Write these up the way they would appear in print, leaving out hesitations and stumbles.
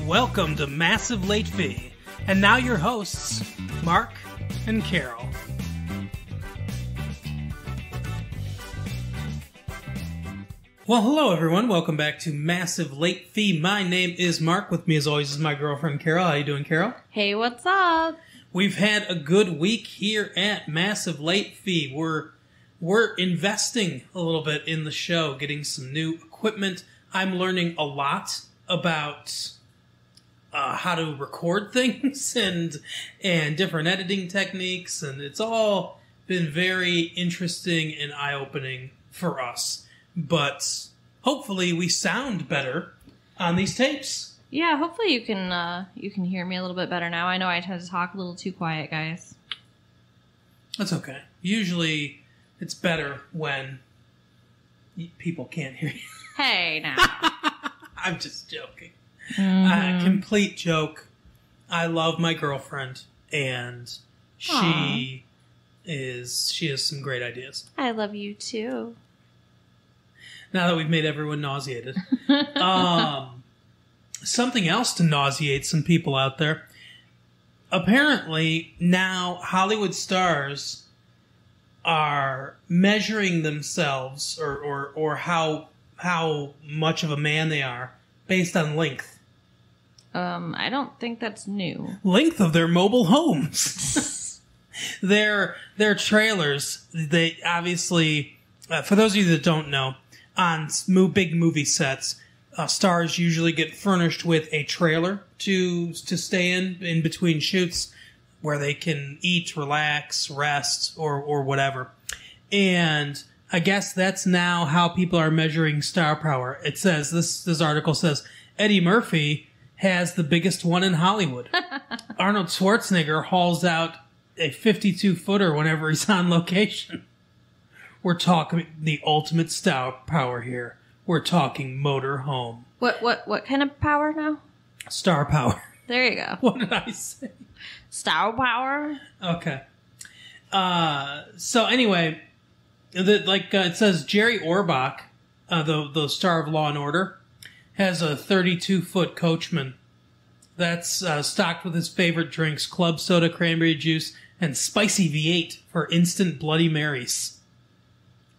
Welcome to Massive Late Fee. And now your hosts, Mark and Carol. Well, hello everyone. Welcome back to Massive Late Fee. My name is Mark. With me as always is my girlfriend Carol. How you doing, Carol? Hey, what's up? We've had a good week here at Massive Late Fee. We're investing a little bit in the show, getting some new equipment. I'm learning a lot about how to record things and different editing techniques, and it's all been very interesting and eye-opening for us. But hopefully we sound better on these tapes. Yeah, hopefully you can hear me a little bit better now. I know I tend to talk a little too quiet, guys. That's okay. Usually it's better when people can't hear you. Hey, now. I'm just joking. Mm-hmm. Complete joke. I love my girlfriend, and she has some great ideas. I love you too. Now that we've made everyone nauseated. Something else to nauseate some people out there. Apparently, now Hollywood stars are measuring themselves or how much of a man they are based on length. I don't think that's new. Length of their mobile homes. Their trailers, they obviously, for those of you that don't know, on big movie sets, stars usually get furnished with a trailer to stay in between shoots where they can eat, relax, rest, or whatever. And I guess that's now how people are measuring star power. It says, this article says, Eddie Murphy has the biggest one in Hollywood. Arnold Schwarzenegger hauls out a 52-footer whenever he's on location. We're talking the ultimate star power here. We're talking motor home. What kind of power now? Star power. There you go. What did I say? Star power? Okay. So anyway, it says Jerry Orbach, the star of Law and Order, has a 32-foot Coachman that's stocked with his favorite drinks, club soda, cranberry juice, and spicy V8 for instant Bloody Marys.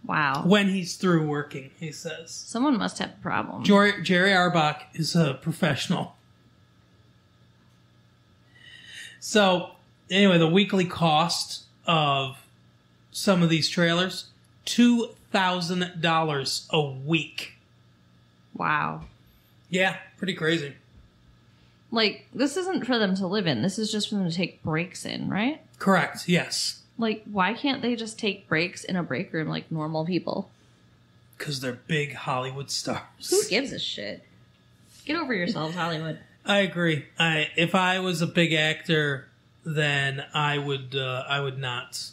Wow. When he's through working, he says. Someone must have a problem. Jerry Orbach is a professional. So, anyway, the weekly cost of some of these trailers, $2,000 a week. Wow. Yeah, pretty crazy. Like, this isn't for them to live in. This is just for them to take breaks in, right? Correct, yes. Like, why can't they just take breaks in a break room like normal people? Because they're big Hollywood stars. Who gives a shit? Get over yourselves, Hollywood. I agree. If I was a big actor, then I would not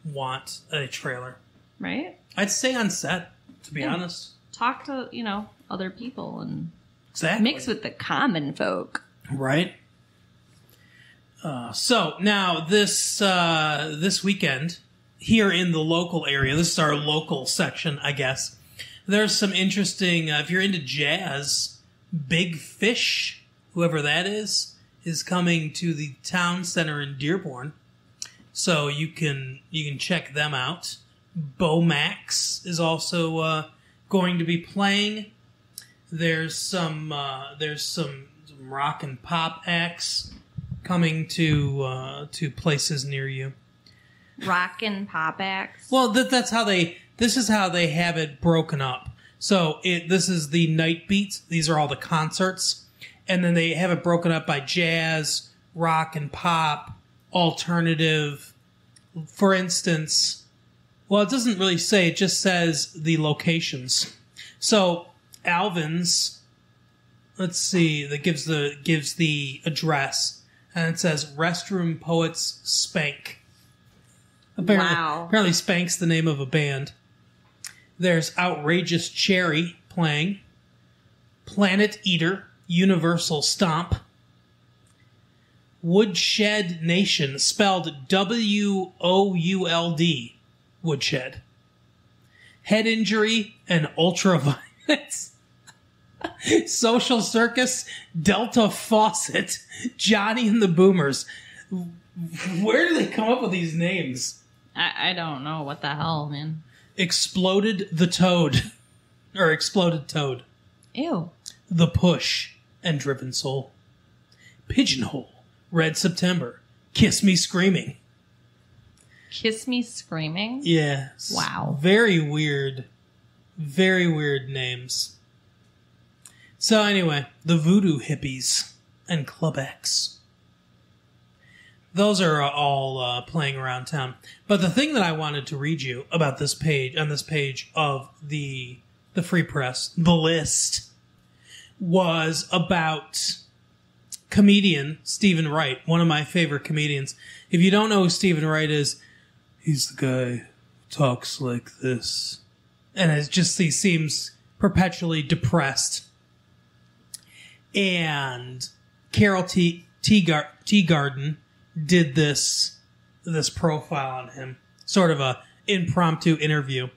want a trailer. Right? I'd stay on set, to be honest. Talk to, other people and exactly. Mix with the common folk. Right? So now this weekend here in the local area, this is our local section, I guess. There's some interesting. If you're into jazz, Big Fish, whoever that is coming to the town center in Dearborn. So you can check them out. Bomax is also going to be playing. There's some rock and pop acts coming to places near you. Rock and pop acts? Well, this is how they have it broken up. So this is the night beats. These are all the concerts. And then they have it broken up by jazz, rock and pop, alternative. For instance, well, it doesn't really say, it just says the locations. So Alvin's, let's see, that gives the address. And it says Restroom Poets Spank. Apparently Spank's the name of a band. There's Outrageous Cherry playing. Planet Eater, Universal Stomp. Woodshed Nation, spelled W-O-U-L-D. Woodshed. Head Injury and Ultraviolet. Social Circus, Delta Faucet, Johnny and the Boomers. Where do they come up with these names? I don't know what the hell, man. Exploded the Toad. Or Exploded Toad. Ew. The Push and Driven Soul. Pigeonhole, Red September, Kiss Me Screaming. Kiss Me Screaming? Yeah. Wow. Very weird names. So anyway, the Voodoo Hippies and Club X. Those are all playing around town. But the thing that I wanted to read you about this page, on this page of the Free Press, the list, was about comedian Stephen Wright, one of my favorite comedians. If you don't know who Stephen Wright is, he's the guy who talks like this. And he seems perpetually depressed. And Carol Teagarden did this profile on him, sort of a impromptu interview.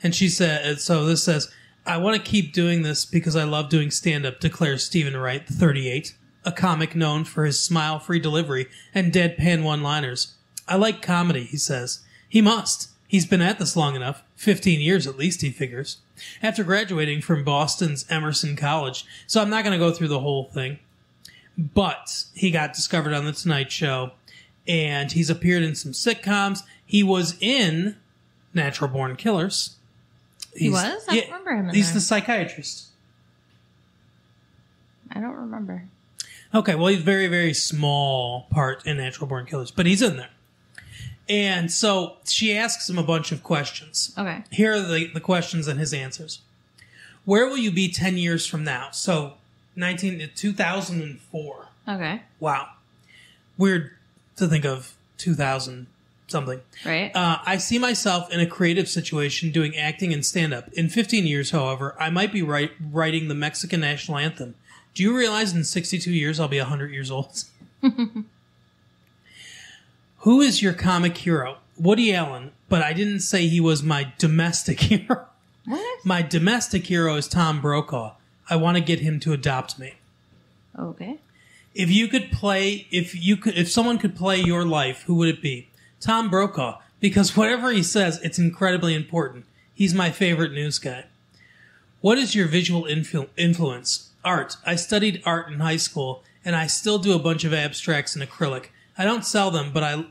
And she said, so this says, I want to keep doing this because I love doing stand-up, declares Stephen Wright, 38, a comic known for his smile-free delivery and deadpan one-liners. I like comedy, he says. He must. He's been at this long enough. 15 years at least, he figures. After graduating from Boston's Emerson College. So I'm not going to go through the whole thing. But he got discovered on The Tonight Show. And he's appeared in some sitcoms. He was in Natural Born Killers. He was? I don't remember him in He's there. the psychiatrist. I don't remember. Okay, well, he's a very, very small part in Natural Born Killers. But he's in there. And so she asks him a bunch of questions. Okay. Here are the questions and his answers. Where will you be 10 years from now? So 2004. Okay. Wow. Weird to think of 2000 something. Right. I see myself in a creative situation doing acting and stand-up. In 15 years, however, I might be writing the Mexican national anthem. Do you realize in 62 years I'll be 100 years old? Who is your comic hero? Woody Allen, but I didn't say he was my domestic hero. What? My domestic hero is Tom Brokaw. I want to get him to adopt me. Okay. If someone could play your life, who would it be? Tom Brokaw, because whatever he says, it's incredibly important. He's my favorite news guy. What is your visual influence? Art. I studied art in high school, and I still do a bunch of abstracts in acrylic. I don't sell them, but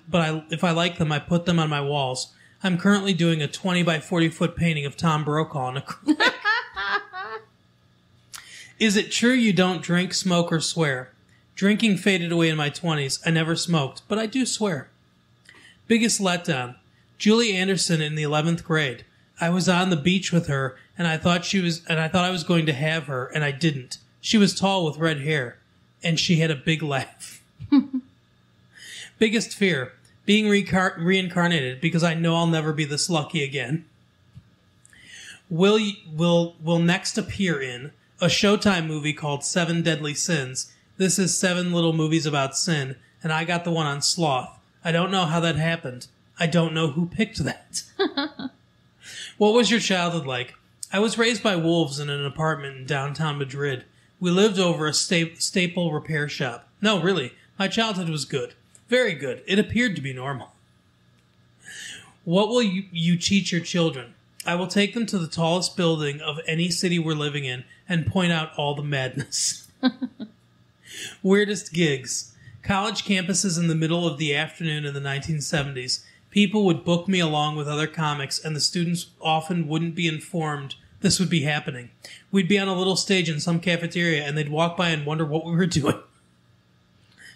if I like them, I put them on my walls. I'm currently doing a 20 by 40 foot painting of Tom Brokaw in acrylic. Is it true you don't drink, smoke, or swear? Drinking faded away in my 20s. I never smoked, but I do swear. Biggest letdown. Julie Anderson in the 11th grade. I was on the beach with her, and I thought I was going to have her, and I didn't. She was tall with red hair, and she had a big laugh. Biggest fear. Being reincarnated, because I know I'll never be this lucky again. Will next appear in a Showtime movie called 7 Deadly Sins. This is 7 little movies about sin, and I got the one on sloth. I don't know how that happened. I don't know who picked that. What was your childhood like? I was raised by wolves in an apartment in downtown Madrid. We lived over a staple repair shop. No, really, my childhood was good. Very good. It appeared to be normal. What will you teach your children? I will take them to the tallest building of any city we're living in and point out all the madness. Weirdest gigs. College campuses in the middle of the afternoon in the 1970s. People would book me along with other comics, and the students often wouldn't be informed this would be happening. We'd be on a little stage in some cafeteria, and they'd walk by and wonder what we were doing.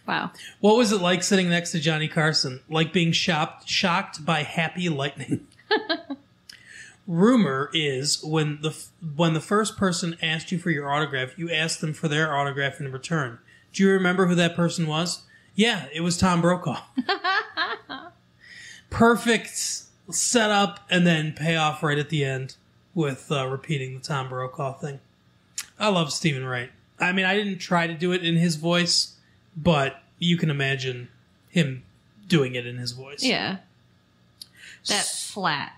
Wow. What was it like sitting next to Johnny Carson? Like being shocked by happy lightning. Rumor is when the first person asked you for your autograph, you asked them for their autograph in return. Do you remember who that person was? Yeah, it was Tom Brokaw. Perfect setup and then payoff right at the end with repeating the Tom Brokaw thing. I love Stephen Wright. I mean, I didn't try to do it in his voice, but you can imagine him doing it in his voice. Yeah. That flat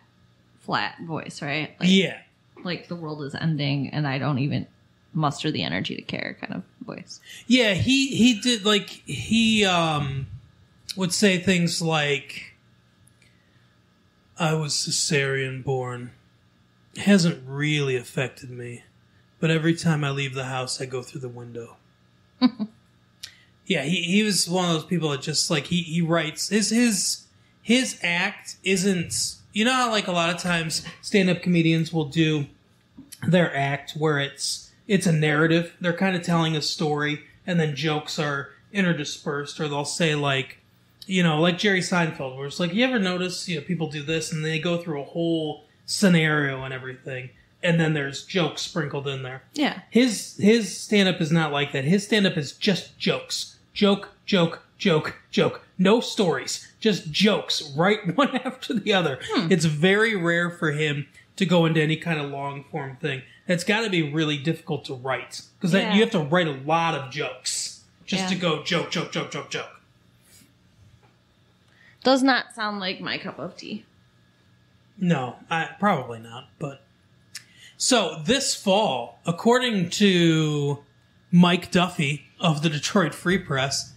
voice, right? Like, yeah. Like the world is ending and I don't even muster the energy to care kind of voice. Yeah, he did, like, he would say things like, I was cesarean born. It hasn't really affected me, but every time I leave the house, I go through the window. Yeah, he was one of those people that just, like, he writes, his act isn't, you know how, like, a lot of times stand-up comedians will do their act where it's a narrative. They're kind of telling a story, and then jokes are interdispersed, or they'll say, like, you know, like Jerry Seinfeld, where it's like, you ever notice, you know, people do this, and they go through a whole scenario and everything, and then there's jokes sprinkled in there. Yeah. His stand-up is not like that. His stand-up is just jokes. Joke, joke, joke, joke. No stories. Just jokes, right one after the other. It's very rare for him to go into any kind of long-form thing. It's got to be really difficult to write, because you have to write a lot of jokes just to go joke, joke, joke, joke, joke. Does not sound like my cup of tea. No, probably not. But so this fall, according to Mike Duffy of the Detroit Free Press,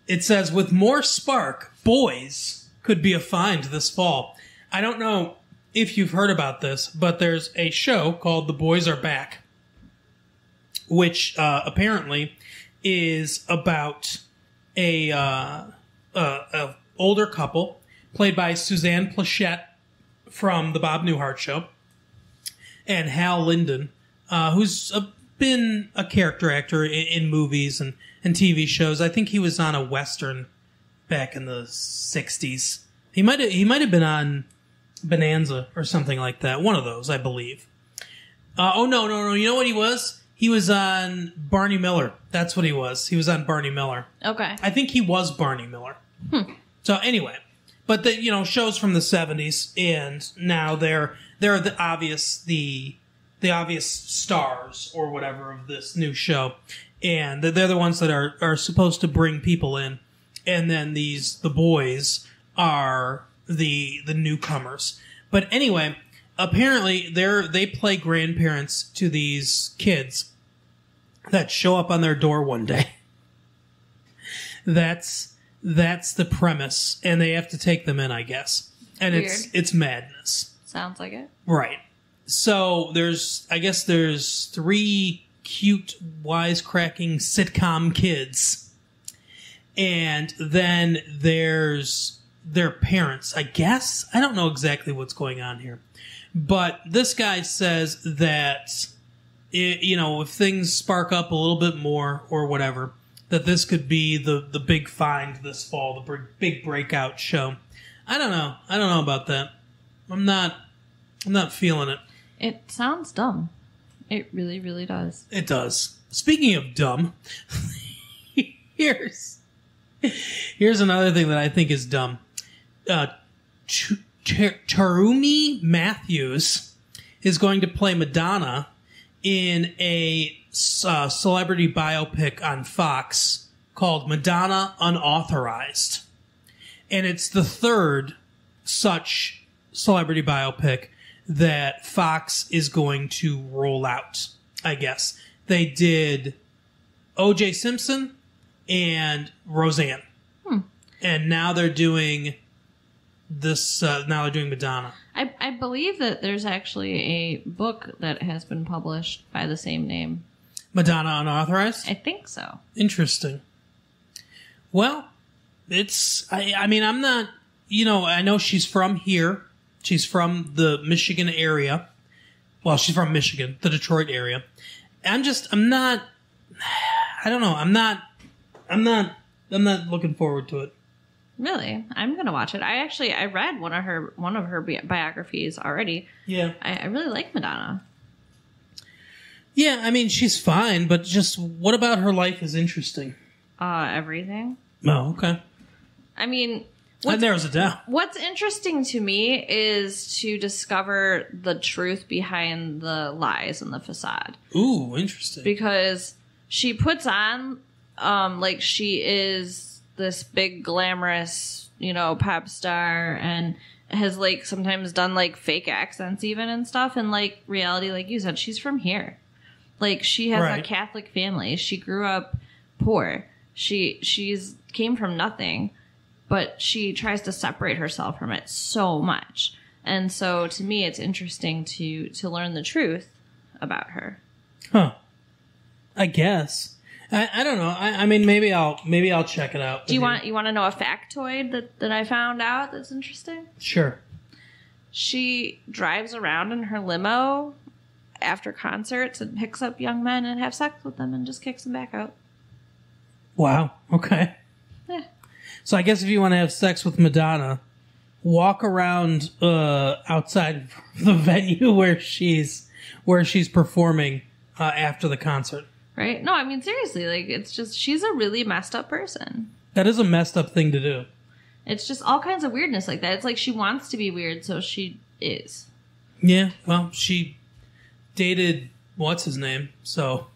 it says, with more spark, boys could be a find this fall. I don't know if you've heard about this, but there's a show called The Boys Are Back, which apparently is about a older couple played by Suzanne Plachette from The Bob Newhart Show, and Hal Linden, who's been a character actor in movies and TV shows. I think he was on a Western back in the 60s. He might have been on Bonanza or something like that. One of those, I believe. No. You know what he was? He was on Barney Miller. That's what he was. He was on Barney Miller. Okay. I think he was Barney Miller. So anyway, but the shows from the 70s, and now they're the obvious stars or whatever of this new show, and they're the ones that are supposed to bring people in, and then the boys are the newcomers. But anyway, apparently they play grandparents to these kids that show up on their door one day. That's the premise, and they have to take them in, I guess. And Weird. it's madness. Sounds like it. Right. So there's 3 cute, wisecracking sitcom kids. And then there's their parents, I guess. I don't know exactly what's going on here. But this guy says that, if things spark up a little bit more or whatever, that this could be the big find this fall, the big breakout show. I don't know about that. I'm not feeling it. It sounds dumb. It really, really does. It does. Speaking of dumb, here's another thing that I think is dumb. Tarumi Matthews is going to play Madonna in a celebrity biopic on Fox called Madonna Unauthorized. And it's the third such celebrity biopic that Fox is going to roll out, I guess. They did O.J. Simpson and Roseanne. And now they're doing this, now they're doing Madonna. I believe that there's actually a book that has been published by the same name. Madonna Unauthorized? I think so. Interesting. Well, I mean, I'm not, I know she's from here. She's from the Michigan area. Well, she's from Michigan, the Detroit area. I'm not looking forward to it. Really? I'm going to watch it. I read one of her biographies already. Yeah. I really like Madonna. Yeah, I mean, she's fine, but just what about her life is interesting? Everything. Oh, okay. I mean, that narrows it down. What's interesting to me is to discover the truth behind the lies and the facade. Ooh, interesting. Because she puts on, like she is this big glamorous, pop star, and has like sometimes done like fake accents even and stuff. And like reality, like you said, she's from here. Like, she has a Right. Catholic family. She grew up poor. She's came from nothing, but she tries to separate herself from it so much. And so, to me, it's interesting to learn the truth about her. Huh. I guess. I don't know. I mean, maybe I'll check it out. Do you want to know a factoid that I found out that's interesting? Sure. She drives around in her limo after concerts and picks up young men and have sex with them and just kicks them back out. Wow. Okay. Yeah. So I guess if you want to have sex with Madonna, walk around outside the venue where she's performing after the concert. Right? No, I mean, seriously, like, it's just, she's a really messed up person. That is a messed up thing to do. It's just all kinds of weirdness like that. It's like she wants to be weird, so she is. Yeah. Well, she dated what's his name, so.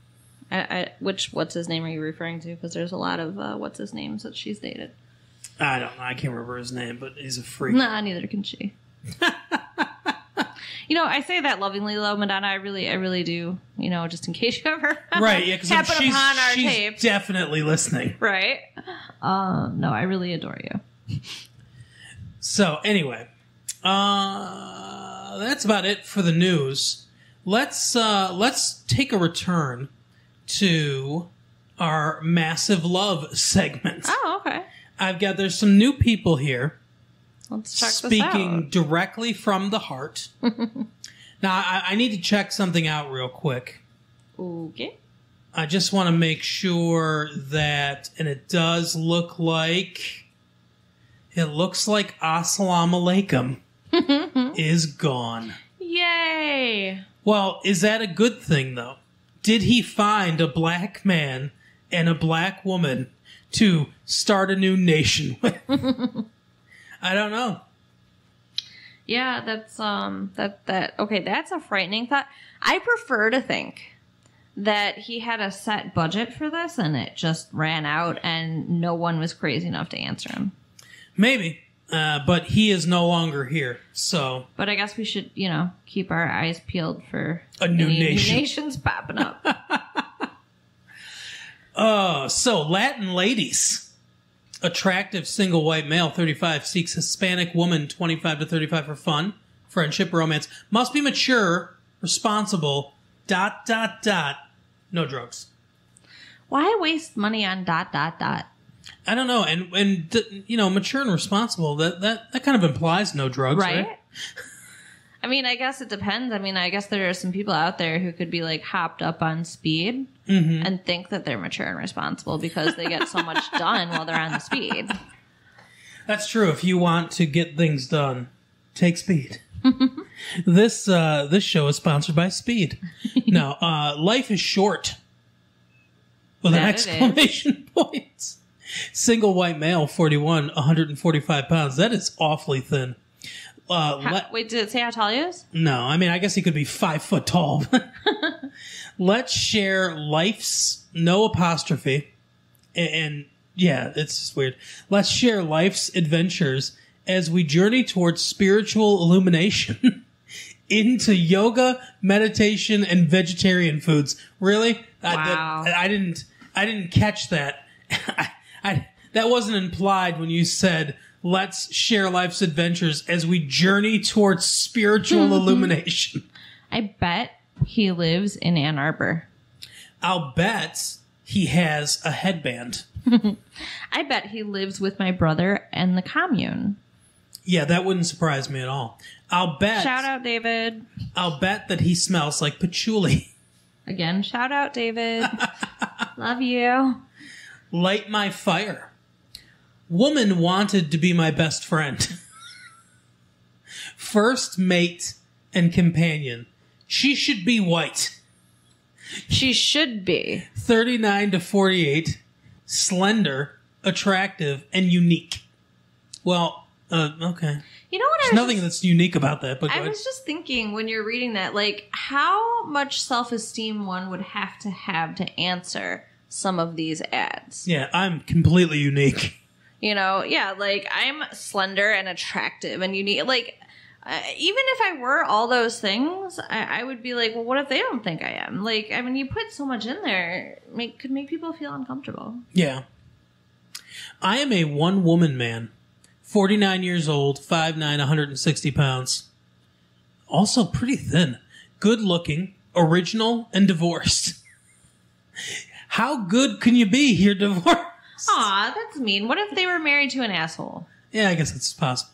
What's his name are you referring to? Because there's a lot of what's his names that she's dated. I don't know. I can't remember his name, but he's a freak. Nah, neither can she. You know, I say that lovingly, though, Madonna. I really do. You know, just in case you ever Right? Yeah, because happen upon our she's tape, definitely listening. right? No, I really adore you. So anyway, that's about it for the news. Let's take a return to our massive love segment. Oh, okay. There's some new people here. Let's check Speaking this out. directly from the heart. Now, I need to check something out real quick. Okay. I just want to make sure that, and it does look like, Assalamu Alaikum is gone. Yay! Well, is that a good thing, though? Did he find a black man and a black woman to start a new nation with? I don't know. Yeah, that's okay, that's a frightening thought. I prefer to think that he had a set budget for this and it just ran out and no one was crazy enough to answer him. Maybe. But he is no longer here, so. But I guess we should, keep our eyes peeled for A new any nation. New nations popping up. So Latin ladies. Attractive single white male, 35, seeks Hispanic woman, 25 to 35 for fun, friendship, romance. Must be mature, responsible, ... No drugs. Why waste money on ... I don't know. And mature and responsible, that kind of implies no drugs, right? I mean, I guess it depends. I mean, I guess there are some people out there who could be like hopped up on speed and think that they're mature and responsible because they get so much done while they're on the speed. That's true. If you want to get things done, take speed. This show is sponsored by Speed. No, life is short. With an That it exclamation point. Single white male, 41, 145 pounds. That is awfully thin. Wait, did it say how tall he is? No, I mean, I guess he could be 5 foot tall. Let's share life's, no apostrophe, and yeah, it's just weird. Let's share life's adventures as we journey towards spiritual illumination into yoga, meditation, and vegetarian foods. Really? Wow. I didn't catch that. That wasn't implied when you said, let's share life's adventures as we journey towards spiritual illumination. I bet he lives in Ann Arbor. I'll bet he has a headband. I bet he lives with my brother and the commune. Yeah, that wouldn't surprise me at all. I'll bet. Shout out, David. I'll bet that he smells like patchouli. Again, shout out, David. Love you. Light my fire. Woman wanted to be my best friend. First mate and companion. She should be white. She should be. 39 to 48. Slender, attractive, and unique. Well, okay. You know what? There's nothing that's unique about that, but go I ahead. was just thinking when you're reading that, like, how much self-esteem one would have to answer some of these ads. Yeah, I'm completely unique. Yeah, like, I'm slender and attractive and unique. Like, Even if I were all those things, I would be like, well, what if they don't think I am? Like, I mean, you put so much in there, could make people feel uncomfortable. Yeah. I am a one-woman man, 49 years old, 5'9", 160 pounds. Also pretty thin, good-looking, original, and divorced. How good can you be? You're divorced. Aw, that's mean. What if they were married to an asshole? Yeah, I guess it's possible.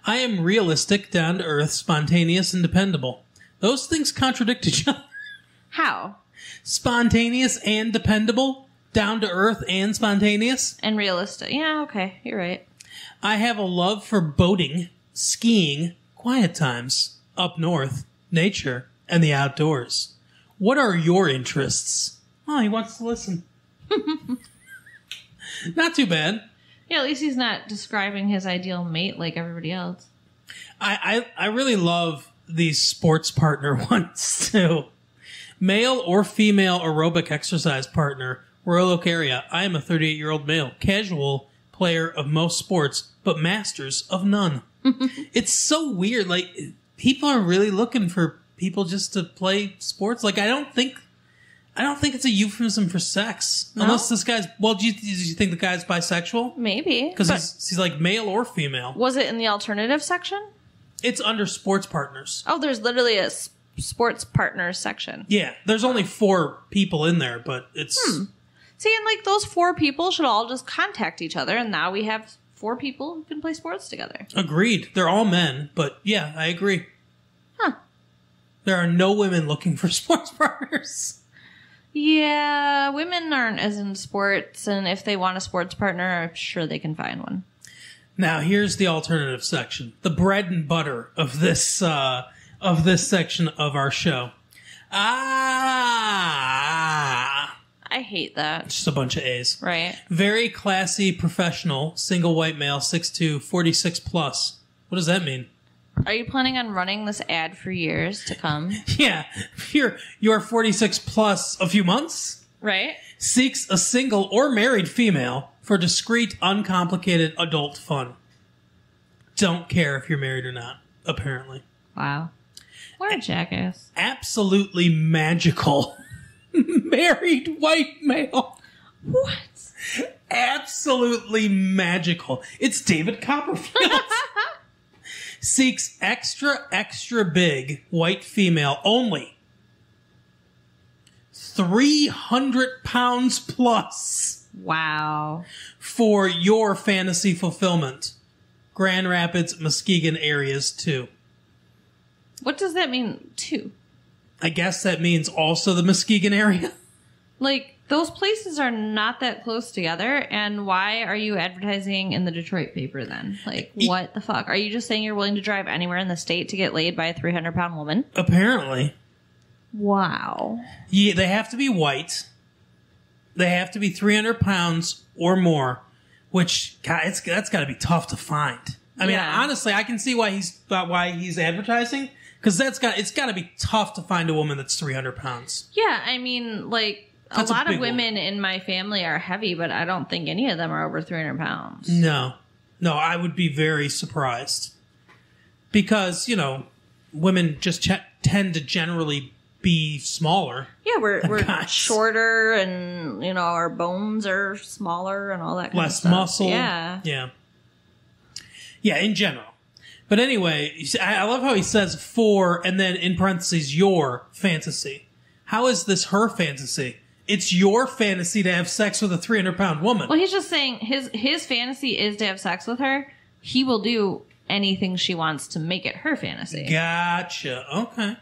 I am realistic, down-to-earth, spontaneous, and dependable. Those things contradict each other. How? Spontaneous and dependable, down-to-earth and spontaneous. And realistic. Yeah, okay, you're right. I have a love for boating, skiing, quiet times, up north, nature, and the outdoors. What are your interests? Oh, he wants to listen. Not too bad. Yeah, at least he's not describing his ideal mate like everybody else. I really love these sports partner ones, too. Male or female aerobic exercise partner, Royal Oak area. I am a 38-year-old male, casual player of most sports, but masters of none. It's so weird. Like, people are really looking for people just to play sports. Like, I don't think it's a euphemism for sex. No? Unless this guy's... Well, do you think the guy's bisexual? Maybe. Because he's like male or female. Was it in the alternative section? It's under sports partners. Oh, there's literally a sports partners section. Yeah, there's only 4 people in there, but it's... See, and like those 4 people should all just contact each other, and now we have 4 people who can play sports together. Agreed. They're all men, but yeah, I agree. Huh. There are no women looking for sports partners. Yeah, women aren't as into sports, and if they want a sports partner, I'm sure they can find one. Now, here's the alternative section. The bread and butter of this section of our show. I hate that. Just a bunch of A's. Right. Very classy, professional, single white male, 6'2", 46 plus. What does that mean? Are you planning on running this ad for years to come? Yeah. You're 46 plus a few months. Right. Seeks a single or married female for discreet, uncomplicated adult fun. Don't care if you're married or not, apparently. Wow. What a jackass. Absolutely magical. Married white male. What? Absolutely magical. It's David Copperfield. Seeks extra big white female only. 300 pounds plus. Wow. For your fantasy fulfillment. Grand Rapids, Muskegon areas too. What does that mean, too? I guess that means also the Muskegon area. Like, those places are not that close together, and why are you advertising in the Detroit paper then? Like, what the fuck? Are you just saying you're willing to drive anywhere in the state to get laid by a 300-pound woman? Apparently. Wow. Yeah, they have to be white. They have to be 300 pounds or more, which, God, that's got to be tough to find. I mean, honestly, I can see why he's advertising, because it's got to be tough to find a woman that's 300 pounds. Yeah, I mean, like, a lot of women in my family are heavy, but I don't think any of them are over 300 pounds. No, I would be very surprised. Because, women just tend to generally be smaller. Yeah, we're shorter, and, our bones are smaller and all that kind of stuff. Less muscle. Yeah. Yeah, in general. But anyway, I love how he says for, and then in parentheses, your fantasy. How is this her fantasy? It's your fantasy to have sex with a 300-pound woman. Well, he's just saying his fantasy is to have sex with her. He will do anything she wants to make it her fantasy. Gotcha. Okay.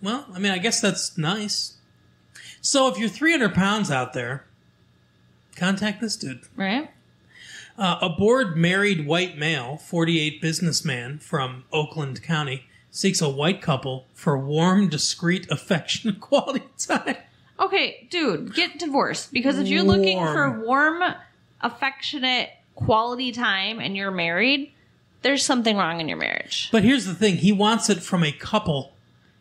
Well, I mean, I guess that's nice. So if you're 300 pounds out there, contact this dude. Right? A bored married white male, 48 businessman from Oakland County, seeks a white couple for warm, discreet, affectionate quality time. Okay, dude, get divorced. Because if you're looking for warm, affectionate, quality time and you're married, there's something wrong in your marriage. But here's the thing. He wants it from a couple.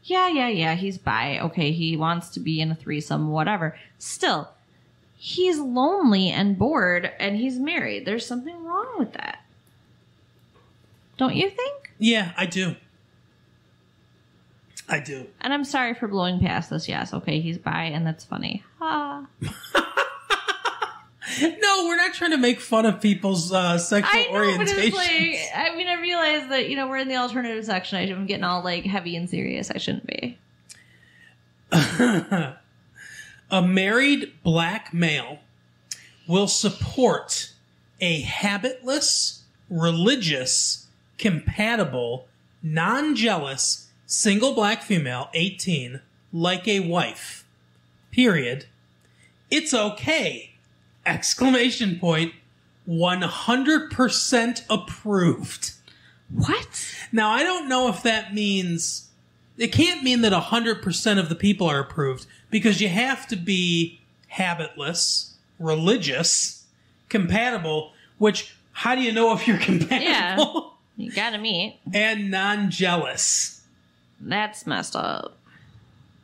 Yeah. He's bi. Okay, he wants to be in a threesome, whatever. Still, he's lonely and bored and he's married. There's something wrong with that. Don't you think? Yeah, I do. I do. And I'm sorry for blowing past this. Yes, okay, he's bi, and that's funny. Ha. No, we're not trying to make fun of people's sexual orientation. I realize that, we're in the alternative section. I'm getting all, heavy and serious. I shouldn't be. A married black male will support a habitless, religious, compatible, non-jealous, single black female, 18, like a wife. Period. It's okay. Exclamation point. 100% approved. What? Now, I don't know if that means... It can't mean that 100% of the people are approved, because you have to be habitless, religious, compatible, which, how do you know if you're compatible? Yeah, you gotta meet. And non-jealous. That's messed up.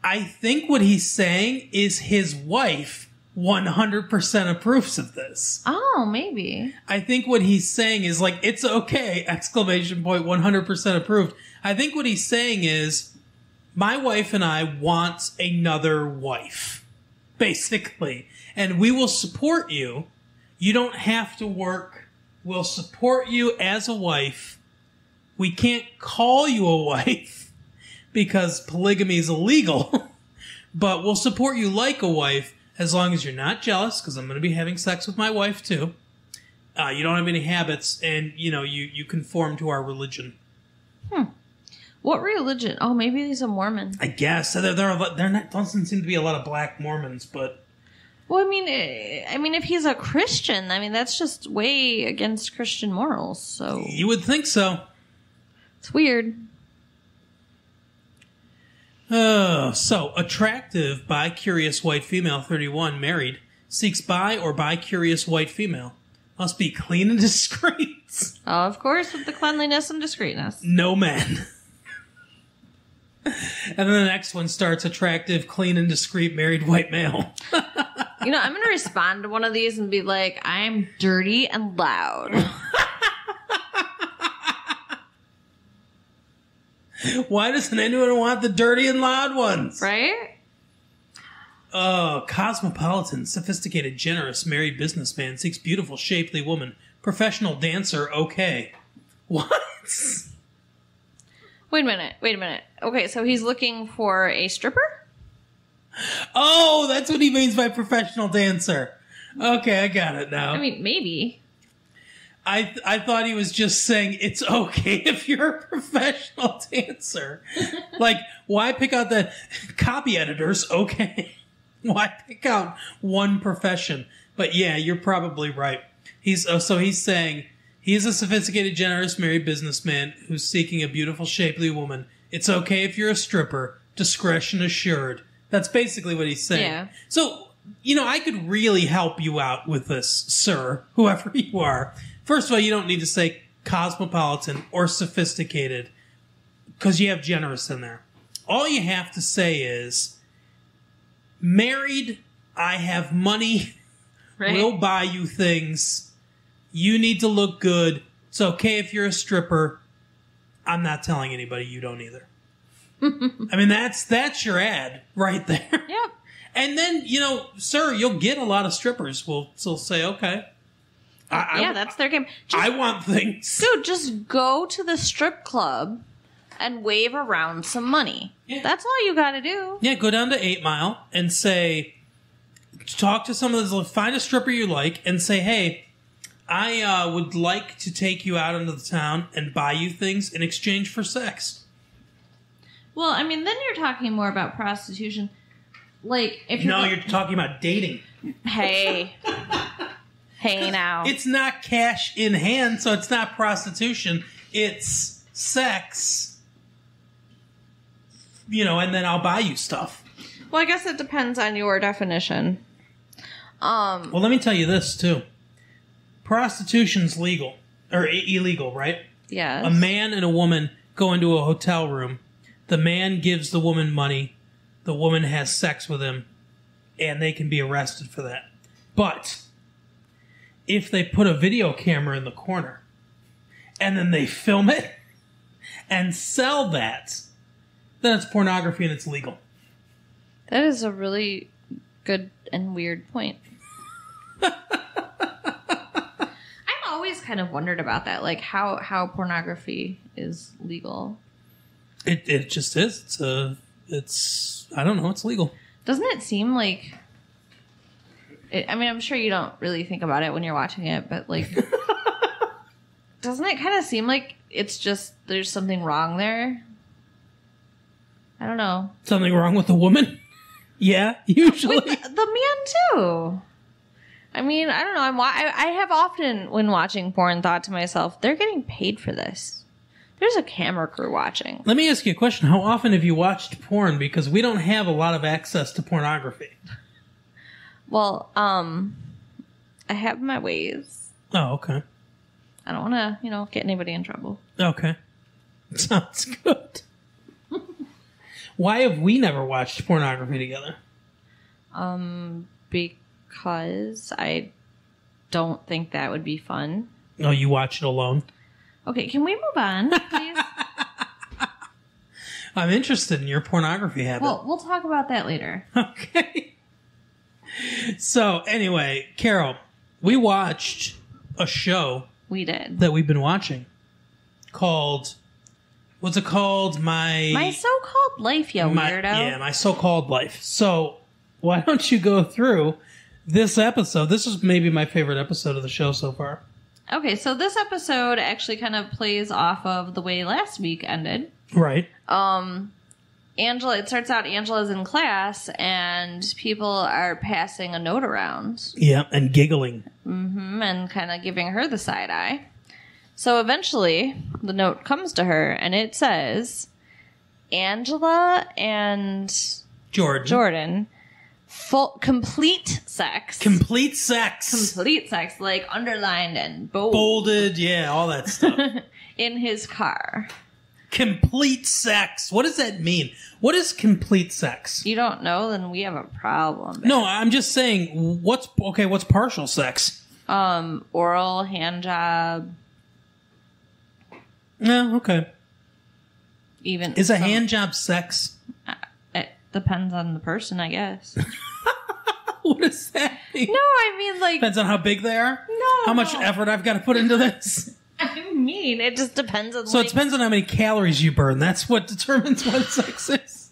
I think what he's saying is his wife 100% approves of this. Oh, maybe. I think what he's saying is it's okay, exclamation point, 100% approved. I think what he's saying is, my wife and I want another wife, basically. And we will support you. You don't have to work. We'll support you as a wife. We can't call you a wife because polygamy is illegal. But we'll support you like a wife as long as you're not jealous, because I'm going to be having sex with my wife too. You don't have any habits, and, you conform to our religion. What religion? Oh, maybe he's a Mormon. I guess. They're not, doesn't seem to be a lot of black Mormons, but... Well, if he's a Christian, that's just way against Christian morals, so... You would think so. It's weird. So, attractive, bi-curious white female, 31, married, seeks bi or bi-curious white female. Must be clean and discreet. Oh, of course, with the cleanliness and discreetness. No men. And then the next one starts, attractive, clean and discreet, married white male. I'm going to respond to one of these and be like, I'm dirty and loud. Why doesn't anyone want the dirty and loud ones? Right? Oh, cosmopolitan, sophisticated, generous, married businessman seeks beautiful, shapely woman. Professional dancer, okay. What? Wait a minute. Okay, so he's looking for a stripper? Oh, that's what he means by professional dancer. Okay, I got it now. Maybe. I thought he was just saying it's okay if you're a professional dancer. Why pick out the copy editors? Okay. Why pick out one profession? But yeah, you're probably right. He's saying he's a sophisticated, generous, married businessman who's seeking a beautiful, shapely woman. It's okay if you're a stripper. Discretion assured. That's basically what he's saying. Yeah. So, I could really help you out with this, sir, whoever you are. First of all, you don't need to say cosmopolitan or sophisticated because you have generous in there. All you have to say is, married, I have money, right. We'll buy you things, you need to look good, it's okay if you're a stripper, I'm not telling anybody you don't either. That's your ad right there. Yep. And then, sir, you'll get a lot of strippers will say, okay. That's their game. I want things. Dude, just go to the strip club and wave around some money. Yeah. That's all you gotta do. Yeah, go down to 8 Mile and talk to some of those, find a stripper you like and say, hey, I would like to take you out into the town and buy you things in exchange for sex. Well, then you're talking more about prostitution. If you're... you're talking about dating. Hey. Hey, now. It's not cash in hand, so it's not prostitution. It's sex. And then I'll buy you stuff. Well, I guess it depends on your definition. Well, let me tell you this, too. Prostitution's legal. Or illegal, right? Yes. A man and a woman go into a hotel room. The man gives the woman money. The woman has sex with him. And they can be arrested for that. But if they put a video camera in the corner and then they film it and sell that, then it's pornography and it's legal. That is a really good and weird point. I've always kind of wondered about that, like how pornography is legal. It just is. It's I don't know. It's legal. Doesn't it seem like? I mean, I'm sure you don't really think about it when you're watching it, but like, doesn't it kind of seem like it's just there's something wrong there? I don't know. Something wrong with the woman? Yeah, usually. With the man too. I mean, I don't know. I have often, when watching porn, thought to myself, they're getting paid for this. There's a camera crew watching. Let me ask you a question. How often have you watched porn? Because we don't have a lot of access to pornography. Well, I have my ways. Oh, okay. I don't want to, get anybody in trouble. Okay. Sounds good. Why have we never watched pornography together? Because I don't think that would be fun. Oh, you watch it alone? Okay, can we move on, please? I'm interested in your pornography habit. Well, we'll talk about that later. Okay. So, anyway, Carol, we watched a show We did. that we've been watching called... What's it called? My so-called life, you weirdo. Yeah, My So-Called Life. So, why don't you go through this episode? This is maybe my favorite episode of the show so far. Okay, so this episode actually kind of plays off of the way last week ended. Right. Angela, it starts out Angela's in class and people are passing a note around. Yeah, and giggling. And kind of giving her the side eye. So eventually, the note comes to her, and it says, Angela and Jordan, complete sex. Complete sex. Complete sex, like underlined and Bolded, yeah, all that stuff. in his car. Complete sex. What does that mean? What is complete sex? You don't know, then we have a problem. No, I'm just saying, what's partial sex? Oral, hand job. No, okay. Even is a hand job sex? It depends on the person, I guess. What does that mean? No, I mean like depends on how big they are. No, how much effort I've got to put into this. I mean, it just depends on. So it depends on how many calories you burn. That's what determines what sex is.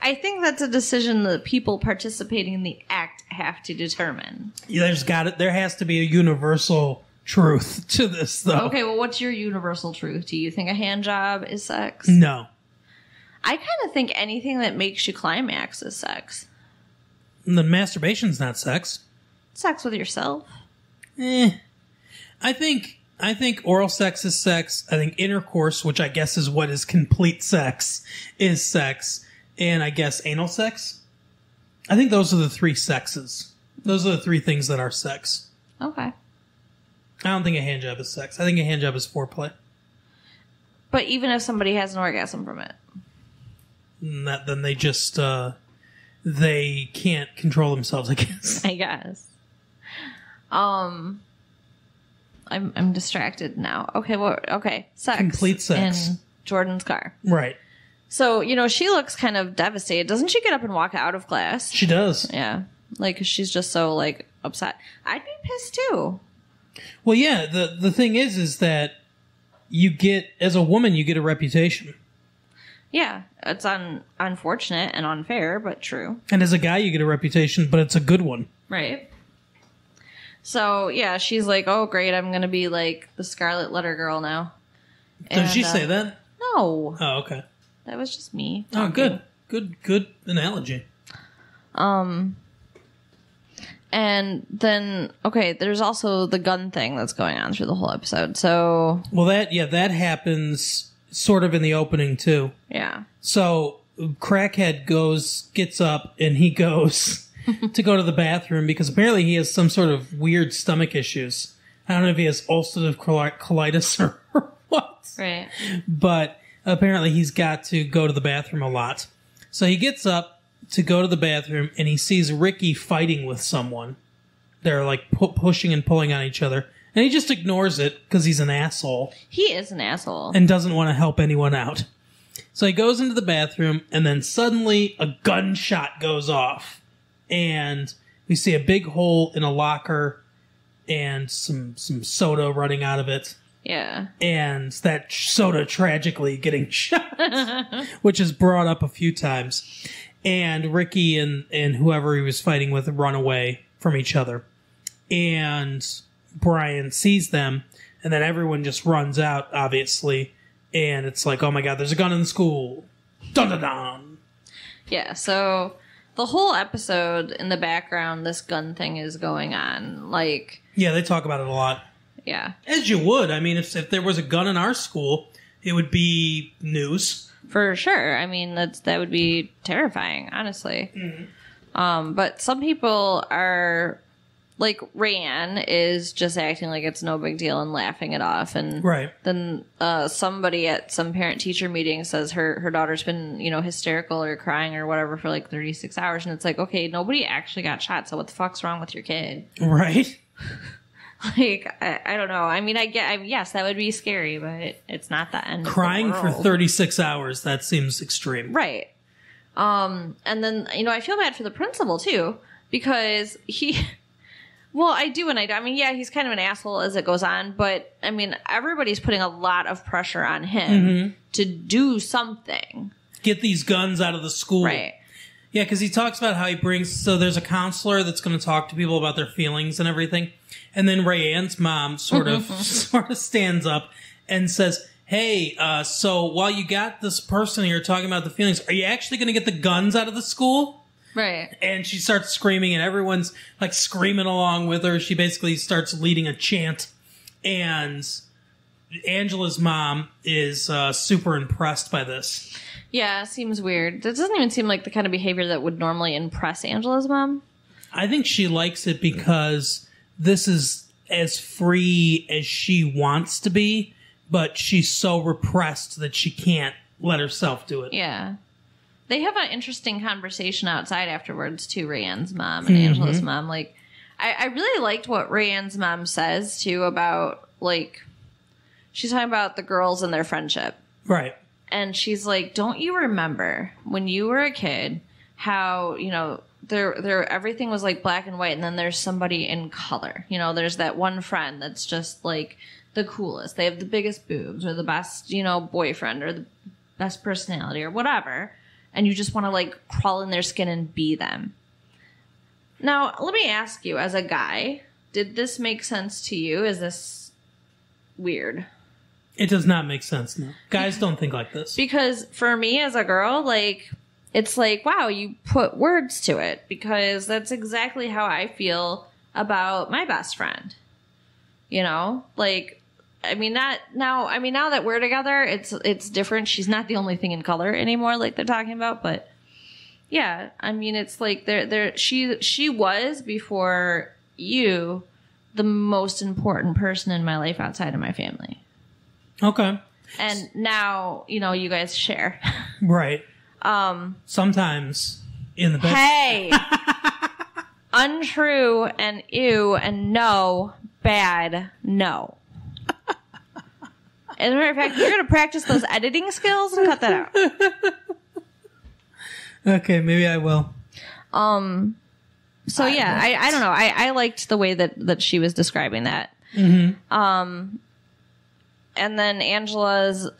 I think that's a decision that people participating in the act have to determine. Yeah, there has to be a universal truth to this, though. Okay, well, what's your universal truth? Do you think a hand job is sex? No. I kind of think anything that makes you climax is sex. The masturbation's not sex. Sex with yourself. I think oral sex is sex. I think intercourse, which I guess is what is complete sex, is sex. And I guess anal sex. I think those are the three sexes. Those are the three things that are sex. Okay. I don't think a hand job is sex. I think a hand job is foreplay. But even if somebody has an orgasm from it? Then they just, they can't control themselves, I guess. I guess. I'm distracted now. Okay, sex. Complete sex. In Jordan's car. Right. So, she looks kind of devastated. Doesn't she get up and walk out of class? She does. Yeah. Like, she's just so, upset. I'd be pissed, too. Well, yeah, the thing is that as a woman, you get a reputation. Yeah, it's unfortunate and unfair, but true. And as a guy, you get a reputation, but it's a good one. Right. So, yeah, she's like, oh, great, I'm going to be like the Scarlet Letter girl now. Does she say that? No. Oh, okay. That was just me talking. Oh, good analogy. And then, okay, there's also the gun thing that's going on through the whole episode. So, well, that happens sort of in the opening too. Yeah. So, Crackhead gets up, and he goes to go to the bathroom because apparently he has some sort of weird stomach issues. I don't know if he has ulcerative colitis or what. Right. But apparently he's got to go to the bathroom a lot. So he gets up to go to the bathroom, and he sees Ricky fighting with someone. They're like pushing and pulling on each other. And he just ignores it because he's an asshole He is an asshole. and doesn't want to help anyone out. So he goes into the bathroom, and then suddenly a gunshot goes off. And we see a big hole in a locker and some soda running out of it. Yeah. And that soda tragically getting shot, which is brought up a few times. And Ricky and whoever he was fighting with run away from each other. And Brian sees them, and then everyone just runs out, obviously. And it's like, oh my god, there's a gun in the school. Dun dun dun. Yeah, so the whole episode in the background, this gun thing is going on. Like, Yeah, they talk about it a lot. yeah, As you would. I mean, if there was a gun in our school, it would be news. for sure. I mean, that would be terrifying, honestly. But some people are, like, Rayanne is just acting like it's no big deal and laughing it off. And Right. then somebody at some parent-teacher meeting says her daughter's been, hysterical or crying or whatever for, like, 36 hours. And it's like, okay, nobody actually got shot, so what the fuck's wrong with your kid? Right? Like, I don't know. I mean, yes, that would be scary, but it's not the end Crying of the for world. 36 hours, that seems extreme. Right. And then, I feel bad for the principal, too, because well, I do and I don't. I mean, yeah, he's kind of an asshole as it goes on, but, I mean, everybody's putting a lot of pressure on him to do something. Get these guns out of the school. Right. Yeah, because he talks about how he brings... So there's a counselor that's going to talk to people about their feelings and everything. And then Rayanne's mom sort of stands up and says, hey, so while you got this person here talking about the feelings, are you actually going to get the guns out of the school? Right. And she starts screaming, and everyone's like screaming along with her. She basically starts leading a chant. And Angela's mom is super impressed by this. Yeah, seems weird. That doesn't even seem like the kind of behavior that would normally impress Angela's mom. I think she likes it because this is as free as she wants to be, but she's so repressed that she can't let herself do it. Yeah. They have an interesting conversation outside afterwards, too, Rayanne's mom and Angela's mom. Like, I really liked what Rayanne's mom says, too, about, like, she's talking about the girls and their friendship. Right. And she's like, don't you remember when you were a kid how, there everything was like black and white, and then there's somebody in color. There's that one friend that's just like the coolest. They have the biggest boobs or the best, boyfriend or the best personality or whatever. And you just want to like crawl in their skin and be them. Now, let me ask you, as a guy, did this make sense to you? Is this weird? It does not make sense, no. Guys don't think like this. Because for me as a girl, like, it's like, wow, you put words to it, because that's exactly how I feel about my best friend. Like, I mean, now that we're together, it's different. She's not the only thing in color anymore, like they're talking about, but yeah, I mean, it's like she was, before you, the most important person in my life outside of my family. Okay. And now, you guys share. Right. Sometimes in the bed. Hey! Untrue and ew and no, bad, no. As a matter of fact, you're going to practice those editing skills and cut that out. Okay, maybe I will. So yeah, I don't know. I liked the way that she was describing that. Mm-hmm. And then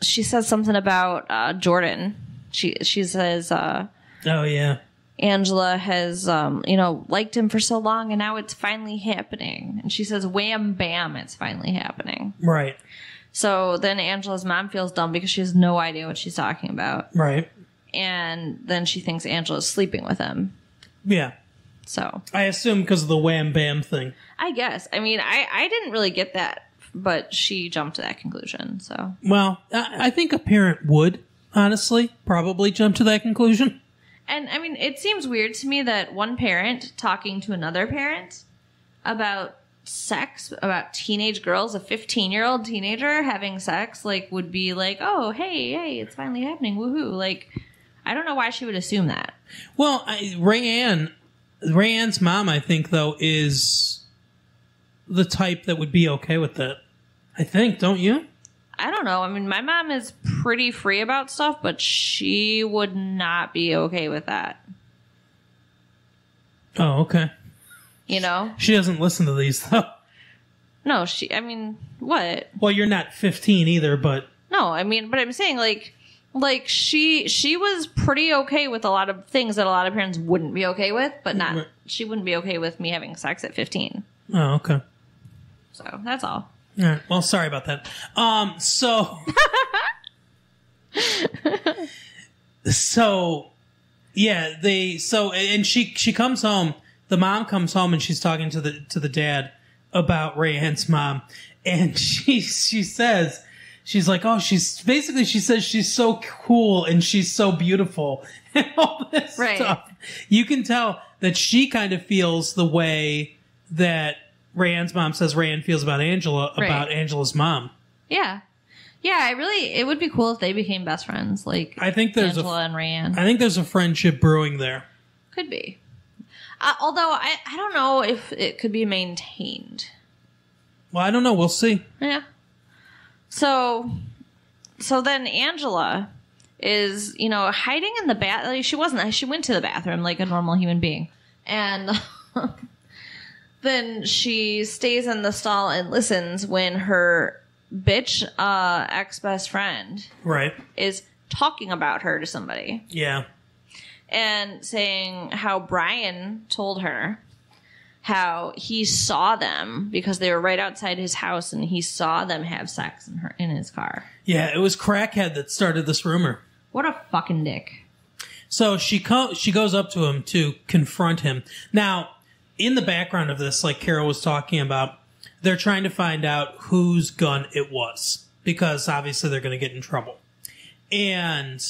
she says something about Jordan. She says, Oh, yeah. Angela has, liked him for so long, and now it's finally happening. And she says, wham, bam, it's finally happening. Right. So then Angela's mom feels dumb because she has no idea what she's talking about. Right. And then she thinks Angela's sleeping with him. Yeah. So I assume because of the wham bam thing. I guess. I mean, I didn't really get that, but she jumped to that conclusion. So, Well, I think a parent would, honestly, probably jump to that conclusion. and I mean, it seems weird to me that one parent talking to another parent about sex, about teenage girls, a 15-year-old teenager having sex, like, would be like, oh, hey, it's finally happening, woohoo. Like, I don't know why she would assume that. Well, Rayanne's mom, I think, though, is the type that would be okay with that. I think, don't you? I don't know. I mean, my mom is pretty free about stuff, but she would not be okay with that. Oh, okay. You know? She doesn't listen to these, though. No, what? Well, you're not 15 either, but... No, I mean, but I'm saying, like she was pretty okay with a lot of things that a lot of parents wouldn't be okay with, but not, she wouldn't be okay with me having sex at 15. Oh, okay. So, that's all. All right. Well, sorry about that. And she comes home. The mom comes home and she's talking to the dad about Rayanne's mom, and she says, she's like, oh, she says she's so cool and she's so beautiful and all this stuff. You can tell that she kind of feels the way that Rayanne's mom says Rayanne feels about Angela, about Angela's mom. Yeah. Yeah, it would be cool if they became best friends, like I think there's Angela and Rayanne. I think there's a friendship brewing there. Could be. Although, I don't know if it could be maintained. Well, I don't know. We'll see. Yeah. So then Angela is, hiding in the bath. Like, she went to the bathroom like a normal human being. And then she stays in the stall and listens when her bitch ex-best friend is talking about her to somebody. Yeah. And saying how Brian told her how he saw them because they were right outside his house and he saw them have sex in his car. Yeah, it was Crackhead that started this rumor. What a fucking dick. So she goes up to him to confront him. Now, in the background of this, like Carol was talking about, they're trying to find out whose gun it was because obviously they're going to get in trouble. And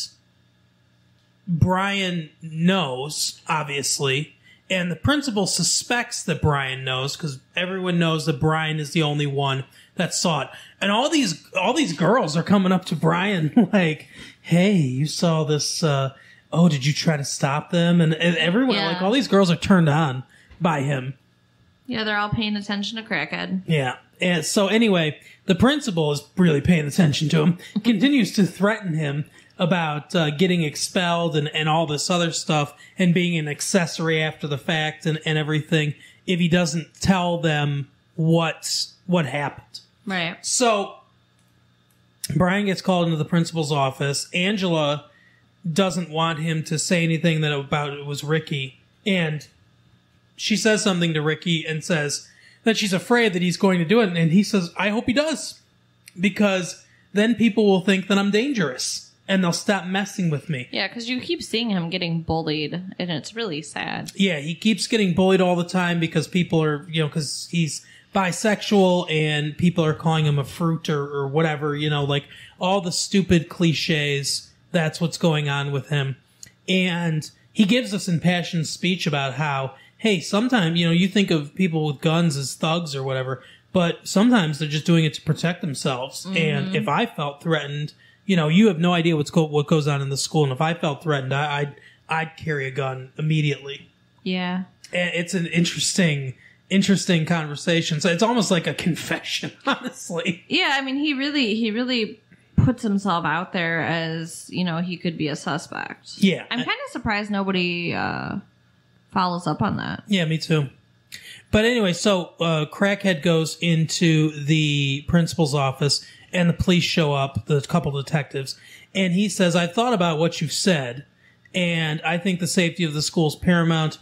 Brian knows, obviously, and the principal suspects that Brian knows because everyone knows that Brian is the only one that saw it. And all these girls are coming up to Brian like, "Hey, you saw this? Did you try to stop them?" And everyone, like, all these girls are turned on by him. Yeah, they're all paying attention to Crackhead. Yeah. And so anyway, the principal is really paying attention to him, continues to threaten him about getting expelled and all this other stuff and being an accessory after the fact and everything if he doesn't tell them what happened. Right. So Brian gets called into the principal's office. Angela doesn't want him to say anything about it was Ricky. And she says something to Ricky and says that she's afraid that he's going to do it. And he says, I hope he does, because then people will think that I'm dangerous and they'll stop messing with me. Yeah, because you keep seeing him getting bullied, and it's really sad. Yeah, he keeps getting bullied all the time because people are, because he's bisexual and people are calling him a fruit or whatever, like all the stupid cliches. That's what's going on with him. And he gives us impassioned speech about how, hey, sometimes, you think of people with guns as thugs or whatever, but sometimes they're just doing it to protect themselves. Mm-hmm. And if I felt threatened, you have no idea what goes on in the school. And if I felt threatened, I'd carry a gun immediately. Yeah. And it's an interesting conversation. So it's almost like a confession, honestly. Yeah. I mean, he really puts himself out there as, he could be a suspect. Yeah. I'm kind of surprised nobody follows up on that. Yeah, me too. But anyway, so Crackhead goes into the principal's office and the police show up, the couple detectives, and he says, I've thought about what you've said, and I think the safety of the school is paramount.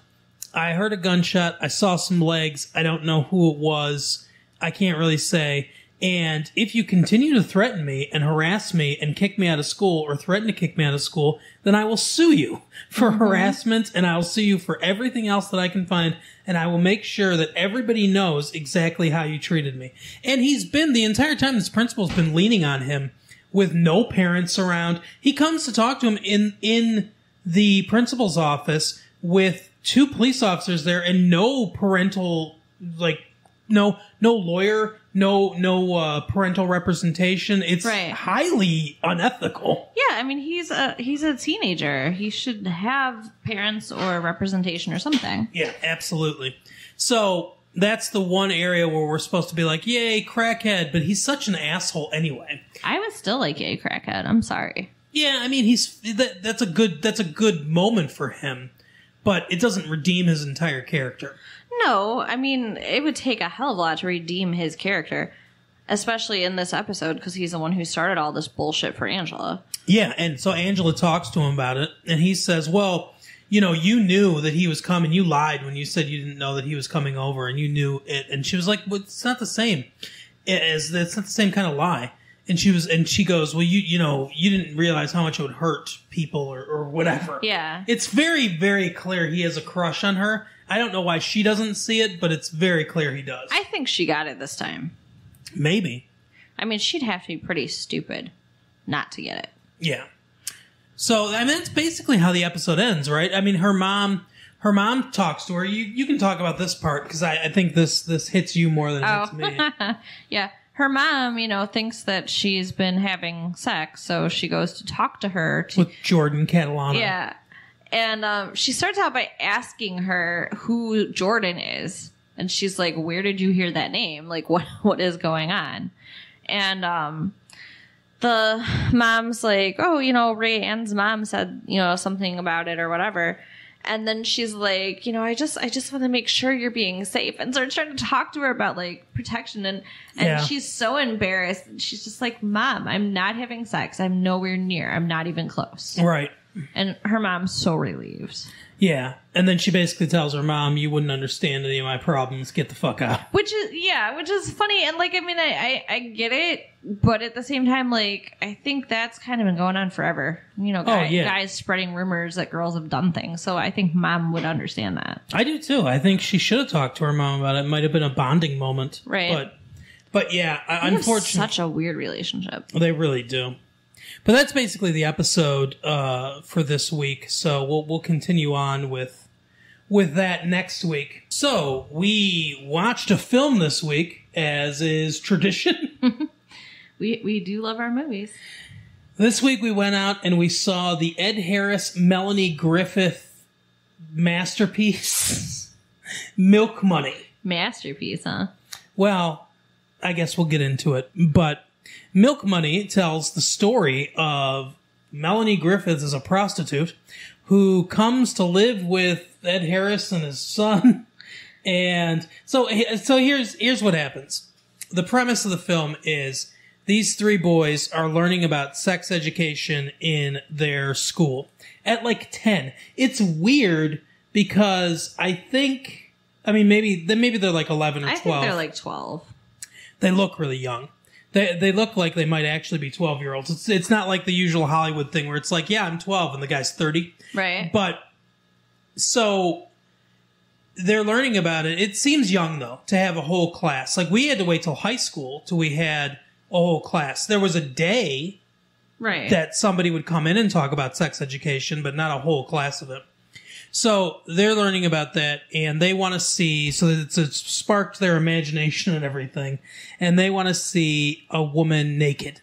I heard a gunshot. I saw some legs. I don't know who it was. I can't really say. And if you continue to threaten me and harass me and kick me out of school or threaten to kick me out of school, then I will sue you for harassment, and I will sue you for everything else that I can find, and I will make sure that everybody knows exactly how you treated me. And he's been, the entire time, this principal's been leaning on him with no parents around. He comes to talk to him in the principal's office with 2 police officers there and no parental, no lawyer, no parental representation. It's highly unethical. Yeah, I mean, he's a teenager. He should have parents or representation or something. Yeah, absolutely. So that's the one area where we're supposed to be like, yay, crackhead, but he's such an asshole anyway. I was still like, yay, crackhead. I'm sorry. Yeah, I mean, that's a good moment for him, but it doesn't redeem his entire character. No, I mean, it would take a hell of a lot to redeem his character, especially in this episode, because he's the one who started all this bullshit for Angela. Yeah, and so Angela talks to him about it, and he says, well, you know, you knew that he was coming. You lied when you said you didn't know that he was coming over, and you knew it. And she was like, well, it's not the same. It's not the same kind of lie. And she goes, well, you know, you didn't realize how much it would hurt people or whatever. Yeah. It's very, very clear he has a crush on her. I don't know why she doesn't see it, but it's very clear he does. I think she got it this time. Maybe. I mean, she'd have to be pretty stupid not to get it. Yeah. So, I mean, that's basically how the episode ends, right? I mean, her mom talks to her. You can talk about this part, because I think this hits you more than it hits me. Yeah. Her mom, you know, thinks that she's been having sex, so she goes to talk to her. With Jordan Catalano. Yeah. And she starts out by asking her who Jordan is. And she's like, where did you hear that name? Like, what is going on? And the mom's like, oh, you know, Ray Ann's mom said, you know, something about it or whatever. And then she's like, you know, I just want to make sure you're being safe. And starts trying to talk to her about like protection. And Yeah. she's so embarrassed. She's just like, Mom, I'm not having sex. I'm nowhere near. I'm not even close. Right. And her mom's so relieved. Yeah. And then she basically tells her mom, you wouldn't understand any of my problems. Get the fuck out. Which is funny. And like, I mean, I get it. But at the same time, like, I think that's kind of been going on forever. You know, guys spreading rumors that girls have done things. So I think Mom would understand that. I do too. I think she should have talked to her mom about it. It might have been a bonding moment. Right. But yeah, They have unfortunately. such a weird relationship. They really do. But that's basically the episode for this week. So we'll continue on with that next week. So we watched a film this week, as is tradition. We do love our movies. This week we went out and we saw the Ed Harris, Melanie Griffith masterpiece, Milk Money. Masterpiece, huh? Well, I guess we'll get into it. But Milk Money tells the story of Melanie Griffith as a prostitute who comes to live with Ed Harris and his son. And so here's what happens. The premise of the film is these three boys are learning about sex education in their school at like 10. It's weird because maybe they're like 11 or 12. I think they're like 12. They look really young. They look like they might actually be 12-year-olds. It's not like the usual Hollywood thing where it's like, yeah, I'm 12 and the guy's 30. Right. But so they're learning about it. It seems young though to have a whole class. Like we had to wait till high school till we had a whole class. There was a day Right. that somebody would come in and talk about sex education, but not a whole class of it. So they're learning about that, and they want to see, so it's sparked their imagination and everything, and they want to see a woman naked.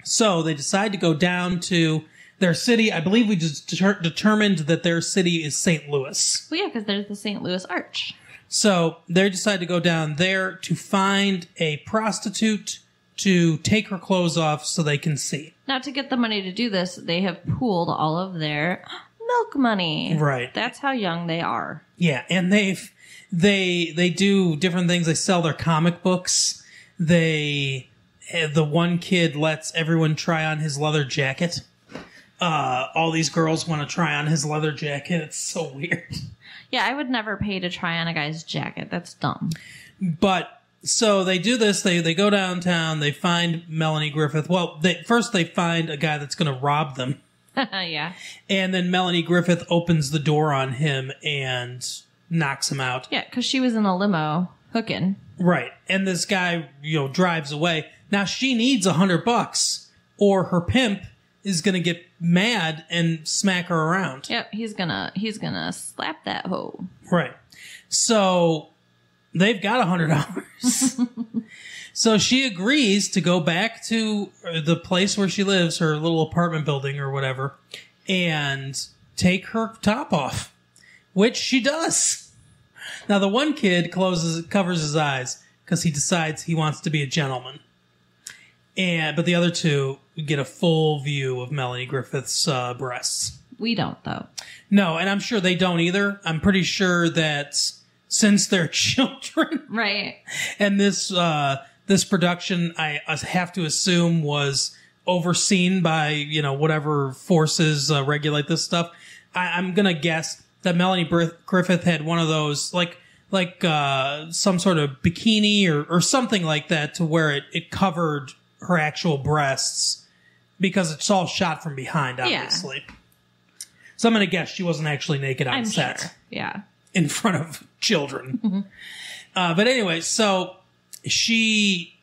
So they decide to go down to their city. I believe we just determined that their city is St. Louis. Well, yeah, because there's the St. Louis Arch. So they decide to go down there to find a prostitute to take her clothes off so they can see. Now, to get the money to do this, they have pooled all of their milk money. Right. That's how young they are. Yeah, and they do different things. They sell their comic books. The one kid lets everyone try on his leather jacket. All these girls want to try on his leather jacket. It's so weird. Yeah, I would never pay to try on a guy's jacket. That's dumb. But so they do this. They go downtown. They find Melanie Griffith. Well, first they find a guy that's going to rob them. Yeah. And then Melanie Griffith opens the door on him and knocks him out. Yeah, because she was in a limo hooking. Right. And this guy, drives away. Now she needs $100 or her pimp is going to get mad and smack her around. Yep, he's gonna slap that hoe. Right. So they've got $100. So she agrees to go back to the place where she lives, her little apartment building or whatever, and take her top off, which she does. Now, the one kid covers his eyes because he decides he wants to be a gentleman. But the other two get a full view of Melanie Griffith's breasts. We don't, though. No, and I'm sure they don't either. I'm pretty sure that since they're children, Right. and this production, I have to assume, was overseen by whatever forces regulate this stuff. I'm gonna guess that Melanie Griffith had one of those like some sort of bikini or something like that to where it covered her actual breasts because it's all shot from behind, obviously. Yeah. So I'm going to guess she wasn't actually naked on set. Sure. Yeah. In front of children. But anyway, so she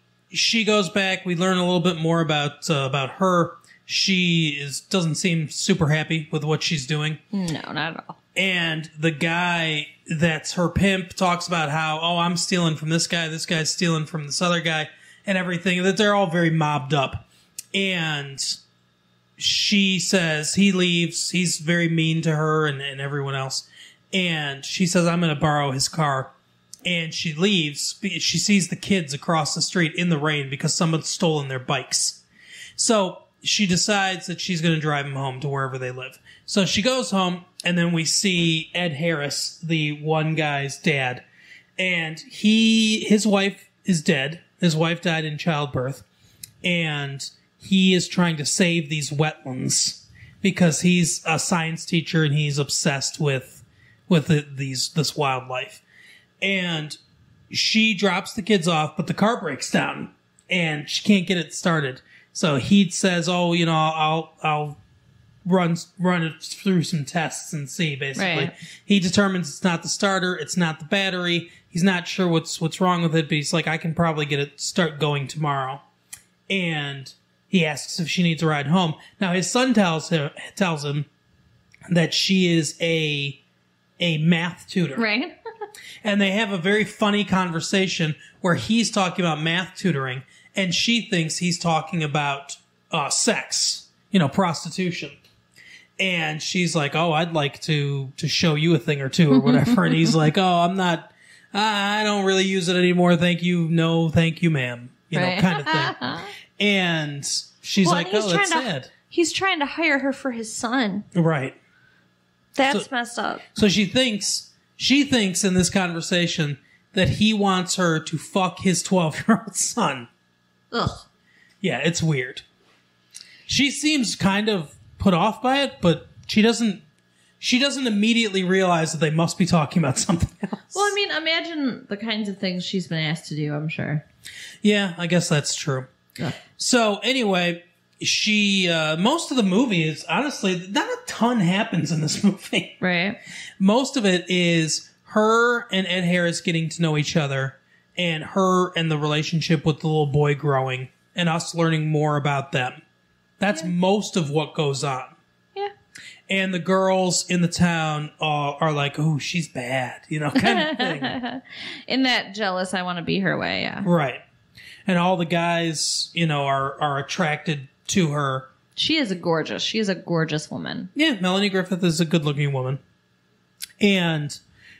goes back. We learn a little bit more about her. She doesn't seem super happy with what she's doing. No, not at all. And the guy that's her pimp talks about how, I'm stealing from this guy's stealing from this other guy, and everything, that they're all very mobbed up. And she says he leaves. He's very mean to her and everyone else. And she says, I'm going to borrow his car. And she leaves. She sees the kids across the street in the rain because someone's stolen their bikes. So she decides that she's going to drive them home to wherever they live. So she goes home, and then we see Ed Harris, the one guy's dad. And his wife is dead. His wife died in childbirth. And he is trying to save these wetlands because he's a science teacher and he's obsessed with this wildlife. And she drops the kids off, but the car breaks down and she can't get it started. So he says, I'll run it through some tests and see, basically. Right. He determines it's not the starter, it's not the battery. He's not sure what's wrong with it, but he's like, I can probably get it start going tomorrow. And he asks if she needs a ride home. Now his son tells him that she is a math tutor. Right. And they have a very funny conversation where he's talking about math tutoring and she thinks he's talking about sex, prostitution. And she's like, I'd like to show you a thing or two or whatever. And he's like, I don't really use it anymore. Thank you. No, thank you, ma'am. Right. Kind of thing. And she's like, that's sad. He's trying to hire her for his son. Right. That's messed up. So she thinks in this conversation that he wants her to fuck his 12-year-old son. Ugh. Yeah, it's weird. She seems kind of put off by it, but she doesn't immediately realize that they must be talking about something else. Well, I mean, imagine the kinds of things she's been asked to do, I'm sure. Yeah, I guess that's true. Yeah. So anyway, she most of the movie is honestly not a ton happens in this movie. Right. Most of it is her and Ed Harris getting to know each other, and her and the relationship with the little boy growing, and us learning more about them. That's most of what goes on. Yeah. And the girls in the town are like, oh, she's bad, kind of thing. In that jealous, I want to be her way, yeah. Right. And all the guys, are attracted to her. She is a gorgeous woman. Yeah, Melanie Griffith is a good-looking woman. And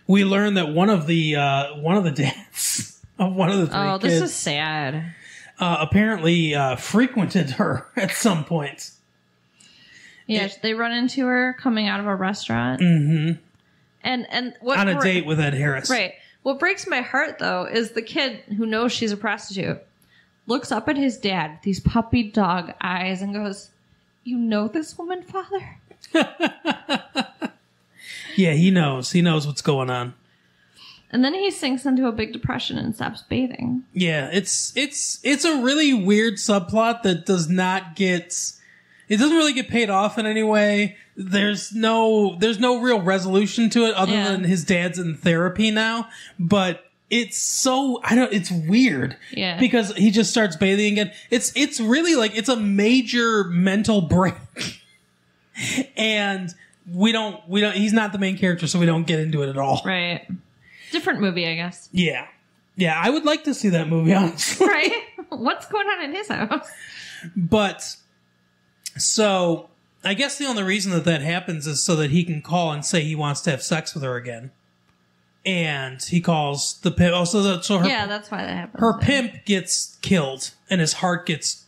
we learn that one of the dads of one of the three kids. Oh, this is sad. Apparently frequented her at some point. Yeah, they run into her coming out of a restaurant. Mm-hmm. And what on a date with Ed Harris. Right. What breaks my heart, though, is the kid who knows she's a prostitute looks up at his dad with these puppy dog eyes and goes, "You know this woman, Father?" Yeah, he knows. He knows what's going on. And then he sinks into a big depression and stops bathing. Yeah, it's a really weird subplot that doesn't really get paid off in any way. There's no real resolution to it other than his dad's in therapy now, but it's weird. Yeah. Because he just starts bathing again. It's really like it's a major mental break. And we don't he's not the main character, so we don't get into it at all. Right. Different movie, I guess. Yeah. Yeah, I would like to see that movie, honestly. Right? What's going on in his house? But, so, I guess the only reason that happens is so that he can call and say he wants to have sex with her again. and he calls the pimp. Also, so her, Yeah, that's why that happens. her pimp gets killed, and his heart gets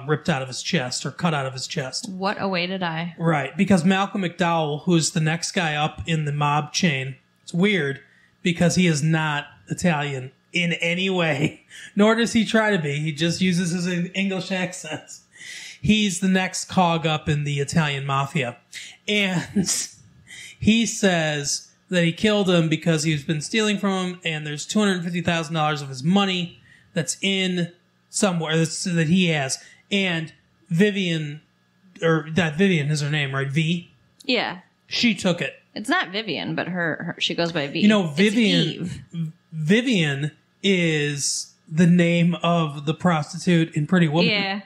ripped out of his chest or cut out of his chest. What a way to die. Right, because Malcolm McDowell, who's the next guy up in the mob chain, it's weird because he is not Italian in any way, nor does he try to be. He just uses his English accent. He's the next cog up in the Italian mafia. And he says that he killed him because he's been stealing from him, and there's $250,000 of his money that's in somewhere that he has. And Vivian, or not Vivian is her name, right? V? Yeah. She took it. It's not Vivian, but her she goes by V. You know, It's Vivian. Eve. Vivian is the name of the prostitute in Pretty Woman. Yeah.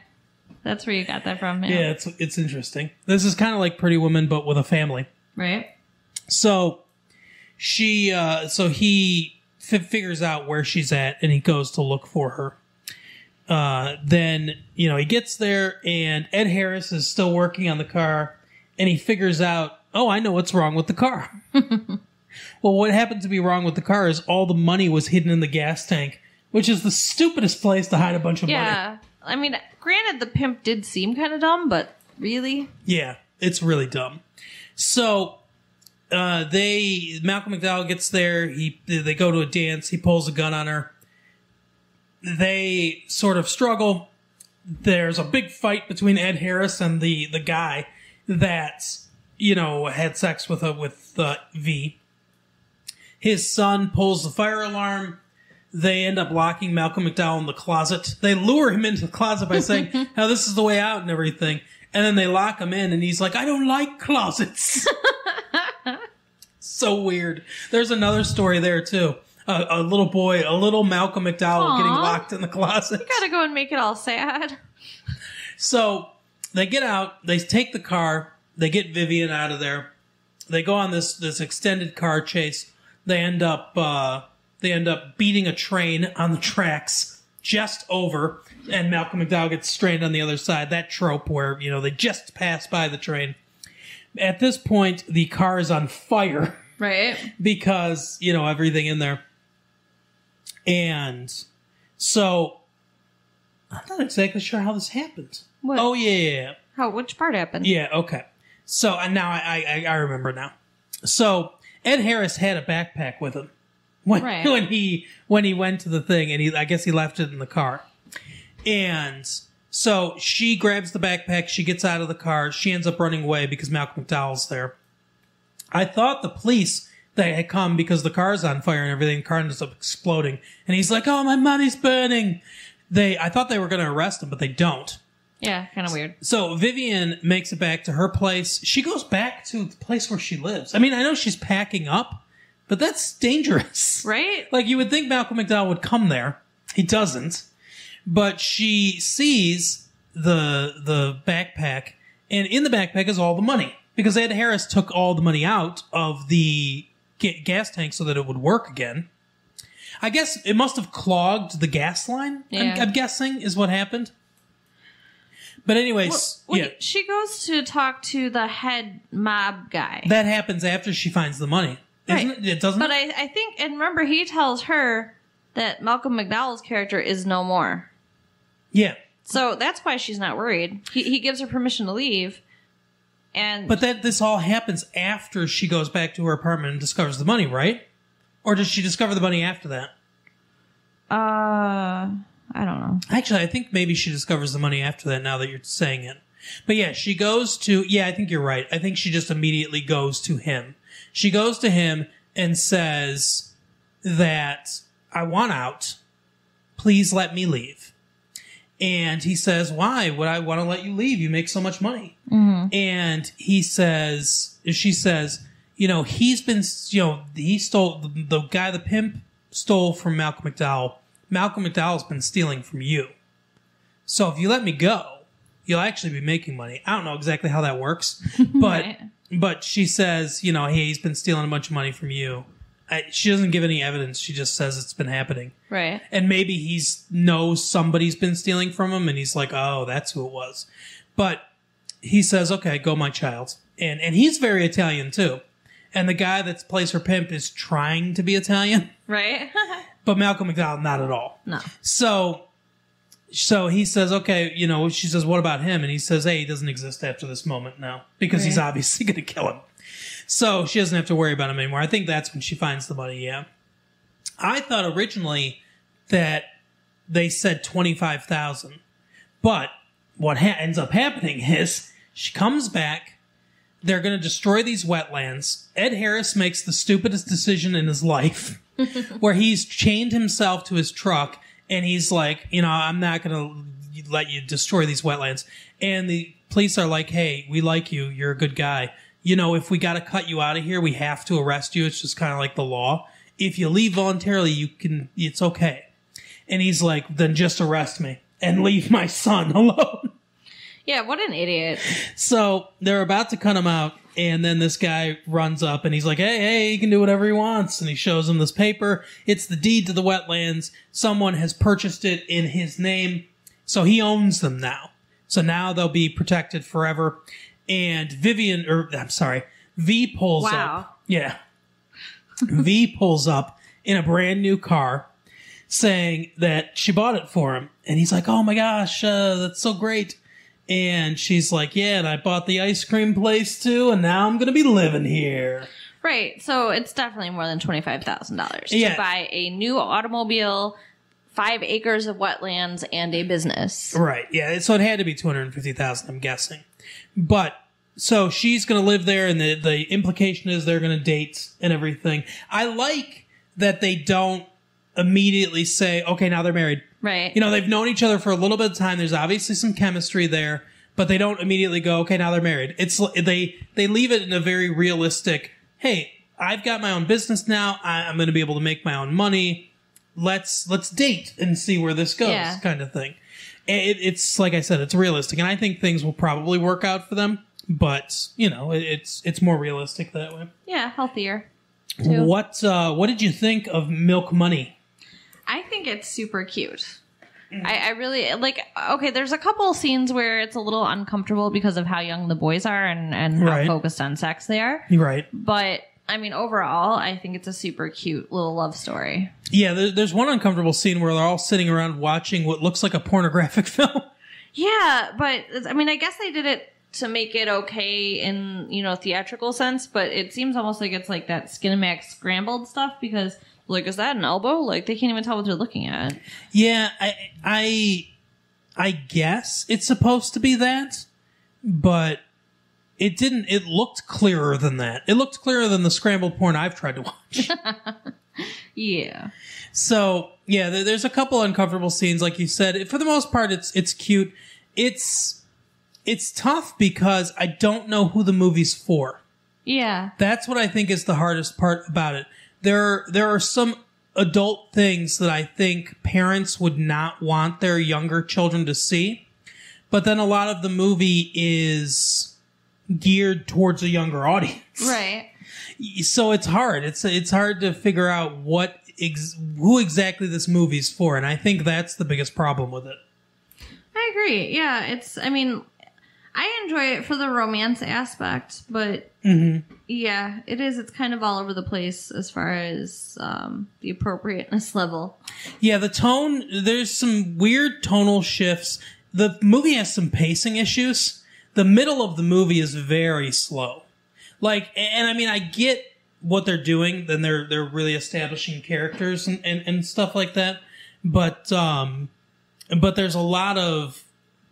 That's where you got that from. Yeah, it's interesting. This is kind of like Pretty Woman, but with a family. Right? So he figures out where she's at, and he goes to look for her. Then, he gets there, and Ed Harris is still working on the car, and he figures out, oh, I know what's wrong with the car. Well, what happened to be wrong with the car is all the money was hidden in the gas tank, which is the stupidest place to hide a bunch of money. Yeah. I mean, granted, the pimp did seem kind of dumb, but really? Yeah, it's really dumb. So, Malcolm McDowell gets there, they go to a dance, he pulls a gun on her. They sort of struggle. There's a big fight between Ed Harris and the guy that, had sex with V. His son pulls the fire alarm. They end up locking Malcolm McDowell in the closet. They lure him into the closet by saying, "Now this is the way out," and everything. And then they lock him in, and he's like, "I don't like closets." So weird. There's another story there too. A little boy, a little Malcolm McDowell getting locked in the closet. You gotta go and make it all sad. So they get out, they take the car, they get Vivian out of there. They go on this extended car chase. They end up beating a train on the tracks just over, and Malcolm McDowell gets strained on the other side. That trope where, they just pass by the train. At this point, the car is on fire. Right. Because, everything in there. And so, I'm not exactly sure how this happened. What? Oh, yeah. Which part happened? Yeah, okay. So, and now I remember now. So, Ed Harris had a backpack with him when he went to the thing, and I guess he left it in the car. And so she grabs the backpack, she gets out of the car, she ends up running away because Malcolm McDowell's there. I thought the police, they had come because the car's on fire and everything, the car ends up exploding. And he's like, "Oh, my money's burning." I thought they were going to arrest him, but they don't. Yeah, kind of weird. So Vivian makes it back to her place. She goes back to the place where she lives. I mean, I know she's packing up, but that's dangerous. Right? Like, you would think Malcolm McDowell would come there. He doesn't. But she sees the backpack, and in the backpack is all the money. Because Ed Harris took all the money out of the gas tank so that it would work again. I guess it must have clogged the gas line, yeah. I'm guessing, is what happened. But anyways, well, yeah. She goes to talk to the head mob guy. That happens after she finds the money. Isn't Right. it? Doesn't But it? I think, and remember, he tells her that Malcolm McDowell's character is no more. Yeah. So that's why she's not worried. He gives her permission to leave. But this all happens after she goes back to her apartment and discovers the money, right? Or does she discover the money after that? I don't know. Actually, I think maybe she discovers the money after that now that you're saying it. But yeah, she goes to, I think you're right. I think she just immediately goes to him. She goes to him and says that, "I want out. Please let me leave." And he says, "Why would I want to let you leave? You make so much money." Mm-hmm. And she says, he's been, he stole, the guy, the pimp stole from Malcolm McDowell. Malcolm McDowell's been stealing from you. So if you let me go, you'll actually be making money. I don't know exactly how that works, but, Right. but she says, hey, he's been stealing a bunch of money from you. She doesn't give any evidence. She just says it's been happening. Right. And maybe he knows somebody's been stealing from him, and he's like, "Oh, that's who it was." But he says, "Okay, go, my child." And he's very Italian too. and the guy that plays her pimp is trying to be Italian, Right? but Malcolm McDowell not at all. No. So he says, okay, she says, what about him? And he says, hey, he doesn't exist after this moment now because he's Right. obviously going to kill him. So she doesn't have to worry about him anymore. I think that's when she finds the money, yeah. I thought originally that they said 25,000, but what ends up happening is she comes back. They're going to destroy these wetlands. Ed Harris makes the stupidest decision in his life where he's chained himself to his truck and he's like, I'm not going to let you destroy these wetlands. And the police are like, hey, we like you. You're a good guy. If we got to cut you out of here, we have to arrest you. It's just kind of like the law. If you leave voluntarily, it's okay. And he's like, then just arrest me and leave my son alone. Yeah, what an idiot. So they're about to cut him out, and then this guy runs up, and he's like, hey, he can do whatever he wants. And he shows him this paper. It's the deed to the wetlands. Someone has purchased it in his name, so he owns them now. So now they'll be protected forever. And V pulls up. Yeah. V pulls up in a brand new car saying that she bought it for him. And he's like, oh my gosh, that's so great. And she's like, yeah, and I bought the ice cream place too, and now I'm going to be living here. Right. So it's definitely more than $25,000 Yeah. to buy a new automobile, 5 acres of wetlands, and a business. Right. Yeah. So it had to be $250,000, I'm guessing. But so she's going to live there, and the implication is they're going to date and everything. I like that they don't immediately say, okay, now they're married. Right. They've known each other for a little bit of time. There's obviously some chemistry there, but they don't immediately go, okay, now they're married. It's they leave it in a very realistic, hey, I've got my own business now. I'm going to be able to make my own money. Let's date and see where this goes, Yeah. kind of thing. It's like I said, it's realistic, and I think things will probably work out for them. But it's more realistic that way. Yeah, healthier. Too. What did you think of Milk Money? I think it's super cute. I really like. Okay, there's a couple scenes where it's a little uncomfortable because of how young the boys are and how Right. focused on sex they are. You're right. But I mean, overall, I think it's a super cute little love story. Yeah, there's one uncomfortable scene where they're all sitting around watching what looks like a pornographic film. Yeah, but I mean, I guess they did it to make it okay in theatrical sense. But it seems almost like it's like that Skinamax scrambled stuff because. Like, is that an elbow? Like, they can't even tell what they're looking at. Yeah, I guess it's supposed to be that, but it didn't. It looked clearer than that. It looked clearer than the scrambled porn I've tried to watch. Yeah. So, yeah, there's a couple uncomfortable scenes, like you said. For the most part, it's cute. It's tough because I don't know who the movie's for. Yeah. That's what I think is the hardest part about it. There are some adult things that I think parents would not want their younger children to see, but then a lot of the movie is geared towards a younger audience. Right. So it's hard. It's hard to figure out who exactly this movie's for, and I think that's the biggest problem with it. I agree. Yeah, I mean, I enjoy it for the romance aspect, but yeah, it is. It's kind of all over the place as far as the appropriateness level. Yeah, the tone, there's some weird tonal shifts. The movie has some pacing issues. The middle of the movie is very slow. And I mean, I get what they're doing, then they're really establishing characters and stuff like that. But there's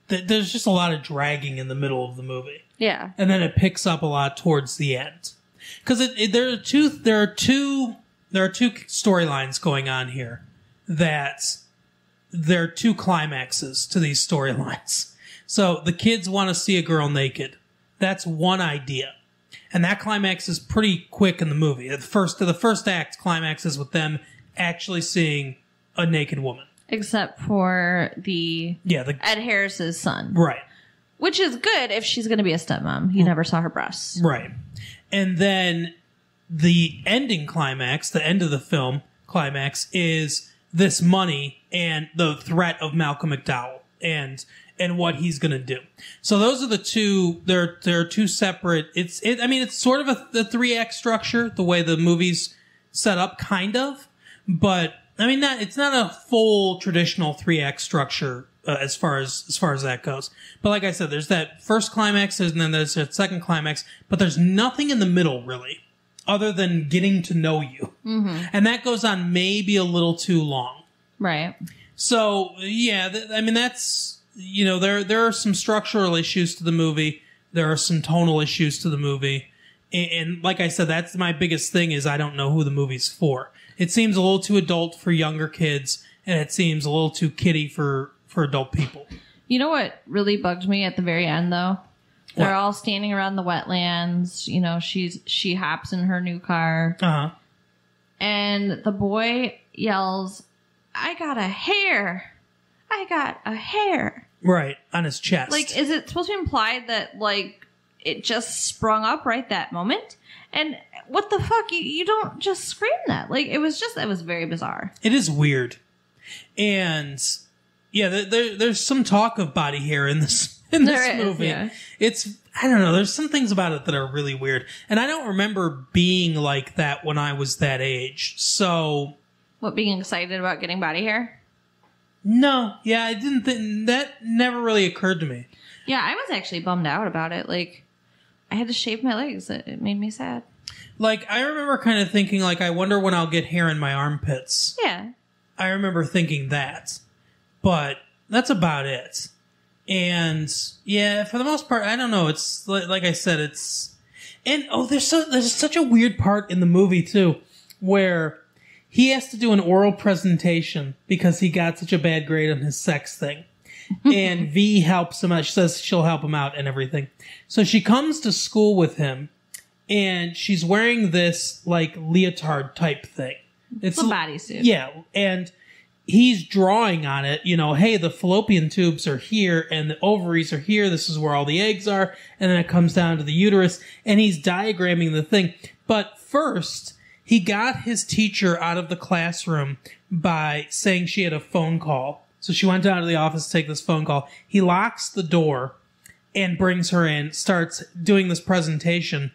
there's just a lot of dragging in the middle of the movie. Yeah. And then it picks up a lot towards the end. Cause there are two storylines going on here that there are two climaxes to these storylines. So the kids want to see a girl naked. That's one idea. And that climax is pretty quick in the movie. The first act climaxes with them actually seeing a naked woman. Except for the Ed Harris's son. Right. Which is good if she's going to be a stepmom. You never saw her breasts. Right. And then the ending climax, the end of the film climax, is this money and the threat of Malcolm McDowell and what he's going to do. So those are the two. There are two separate. I mean, it's sort of a 3-act structure, the way the movie's set up, kind of. But I mean, it's not a full traditional 3-act structure as far as that goes. But like I said, there's that first climax, and then there's that second climax. But there's nothing in the middle, really, other than getting to know you, and that goes on maybe a little too long. Right. So yeah, I mean, that's, you know, there are some structural issues to the movie. There are some tonal issues to the movie. And like I said, that's my biggest thing is I don't know who the movie's for. It seems a little too adult for younger kids, and it seems a little too kiddie for adult people. You know what really bugged me at the very end, though? They're all standing around the wetlands. You know, she hops in her new car. Uh-huh. And the boy yells, "I got a hair! I got a hair!" Right, on his chest. Like, is it supposed to be implied that, like, it just sprung up right that moment? And what the fuck? You don't just scream that. Like, that was very bizarre. It is weird. And yeah, there's some talk of body hair in this movie. Yeah. I don't know, there's some things about it that are really weird. And I don't remember being like that when I was that age. So What, being excited about getting body hair? no, yeah, I didn't think that never really occurred to me. Yeah, I was actually bummed out about it. Like, I had to shave my legs. It made me sad. Like, I remember kind of thinking, like, I wonder when I'll get hair in my armpits. Yeah. I remember thinking that. But that's about it. And yeah, for the most part, I don't know. It's like I said, it's, and there's such a weird part in the movie too, where he has to do an oral presentation because he got such a bad grade on his sex thing. And V helps him out. She says she'll help him out and everything. So she comes to school with him, and she's wearing this like leotard type thing. It's a bodysuit. Yeah, and he's drawing on it, you know, hey, the fallopian tubes are here and the ovaries are here. This is where all the eggs are. And then it comes down to the uterus, and he's diagramming the thing. But first, he got his teacher out of the classroom by saying she had a phone call. So she went down to the office to take this phone call. He locks the door and brings her in, starts doing this presentation.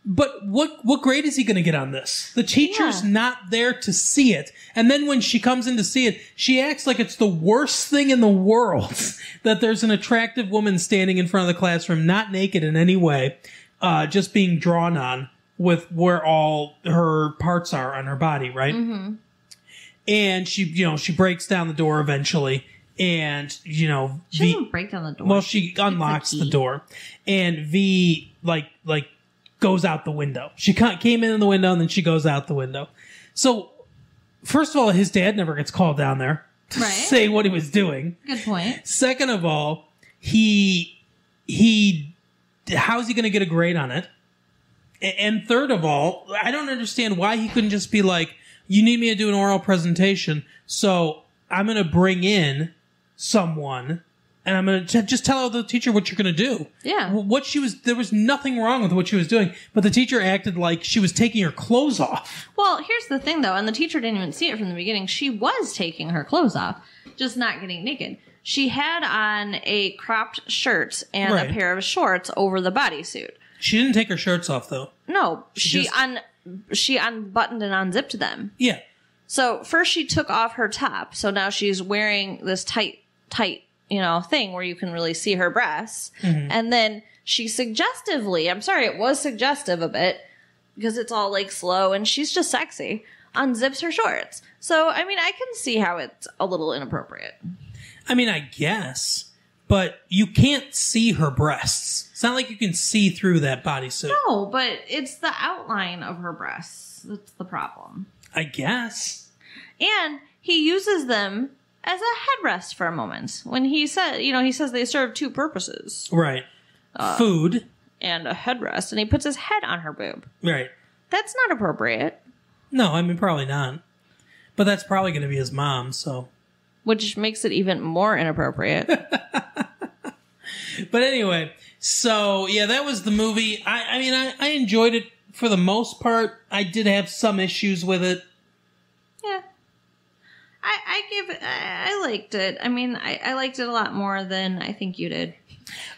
But what grade is he going to get on this? The teacher's not there to see it. And then when she comes in to see it, she acts like it's the worst thing in the world that there's an attractive woman standing in front of the classroom, not naked in any way, just being drawn on with where all her parts are on her body, right? Mm-hmm. And she breaks down the door eventually. And, she doesn't break down the door. Well, she unlocks the door. And V, like, goes out the window. She came in the window, and then she goes out the window. So, first of all, his dad never gets called down there to say what he was doing. Good point. Second of all, how's he going to get a grade on it? And third of all, I don't understand why he couldn't just be like, you need me to do an oral presentation, so I'm going to bring in someone, and I'm going to just tell the teacher what you're going to do. Yeah. There was nothing wrong with what she was doing, but the teacher acted like she was taking her clothes off. Well, here's the thing, though, and the teacher didn't even see it from the beginning. She was taking her clothes off, just not getting naked. She had on a cropped shirt and a pair of shorts over the bodysuit. She didn't take her shirts off, though. No, she unbuttoned and unzipped them. Yeah. So first she took off her top, so now she's wearing this tight, thing where you can really see her breasts. Mm-hmm. And then she suggestively, I'm sorry, it was suggestive a bit, because it's all like slow and she's just sexy, unzips her shorts. So, I mean, I can see how it's a little inappropriate. I mean, I guess, but you can't see her breasts. It's not like you can see through that bodysuit. No, but it's the outline of her breasts that's the problem. I guess. And he uses them as a headrest for a moment. When he said, he says they serve two purposes. Right. Food. And a headrest. And he puts his head on her boob. Right. That's not appropriate. No, I mean, probably not. But that's probably going to be his mom, so. Which makes it even more inappropriate. But anyway, so, yeah, that was the movie. I enjoyed it for the most part. I did have some issues with it. Yeah. I liked it. I mean, I liked it a lot more than I think you did.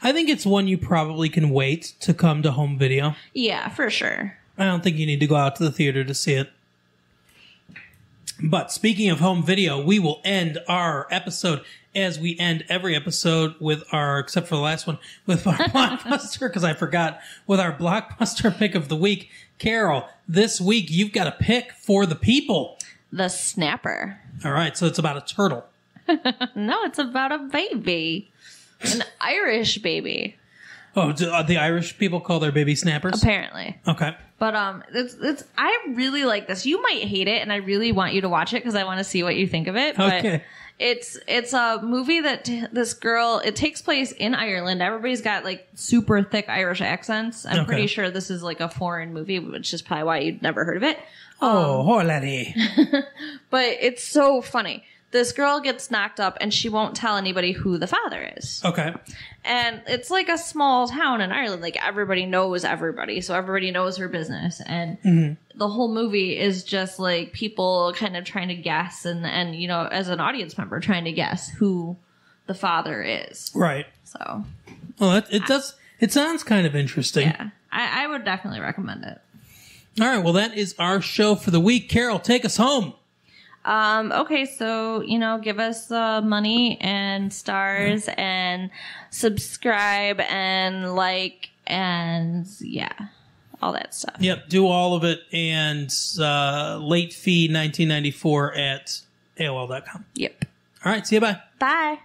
I think it's one you probably can wait to come to home video. Yeah, for sure. I don't think you need to go out to the theater to see it. But speaking of home video, we will end our episode as we end every episode with our, except for the last one, with our blockbuster, because I forgot, with our blockbuster pick of the week. Carol, this week you've got a pick for the people. The Snapper. All right, so it's about a turtle. No, it's about a baby. An Irish baby. Oh, do the Irish people call their baby snappers? Apparently. Okay. But I really like this. You might hate it, and I really want you to watch it because I want to see what you think of it. But Okay. it's a movie that this girl. It takes place in Ireland. Everybody's got like super thick Irish accents. I'm pretty sure this is like a foreign movie, which is probably why you'd never heard of it. Oh, laddie. But it's so funny. This girl gets knocked up, and she won't tell anybody who the father is. Okay. And it's like a small town in Ireland. Like, everybody knows everybody. So everybody knows her business. And the whole movie is just like people kind of trying to guess and, you know, as an audience member, trying to guess who the father is. Right. So. Well, it sounds kind of interesting. Yeah. I would definitely recommend it. All right. Well, that is our show for the week. Carol, take us home. Okay, so, you know, give us money and stars and subscribe and like and yeah, all that stuff. Yep, do all of it and late fee $19.94 at AOL.com. Yep. All right, see you, bye. Bye.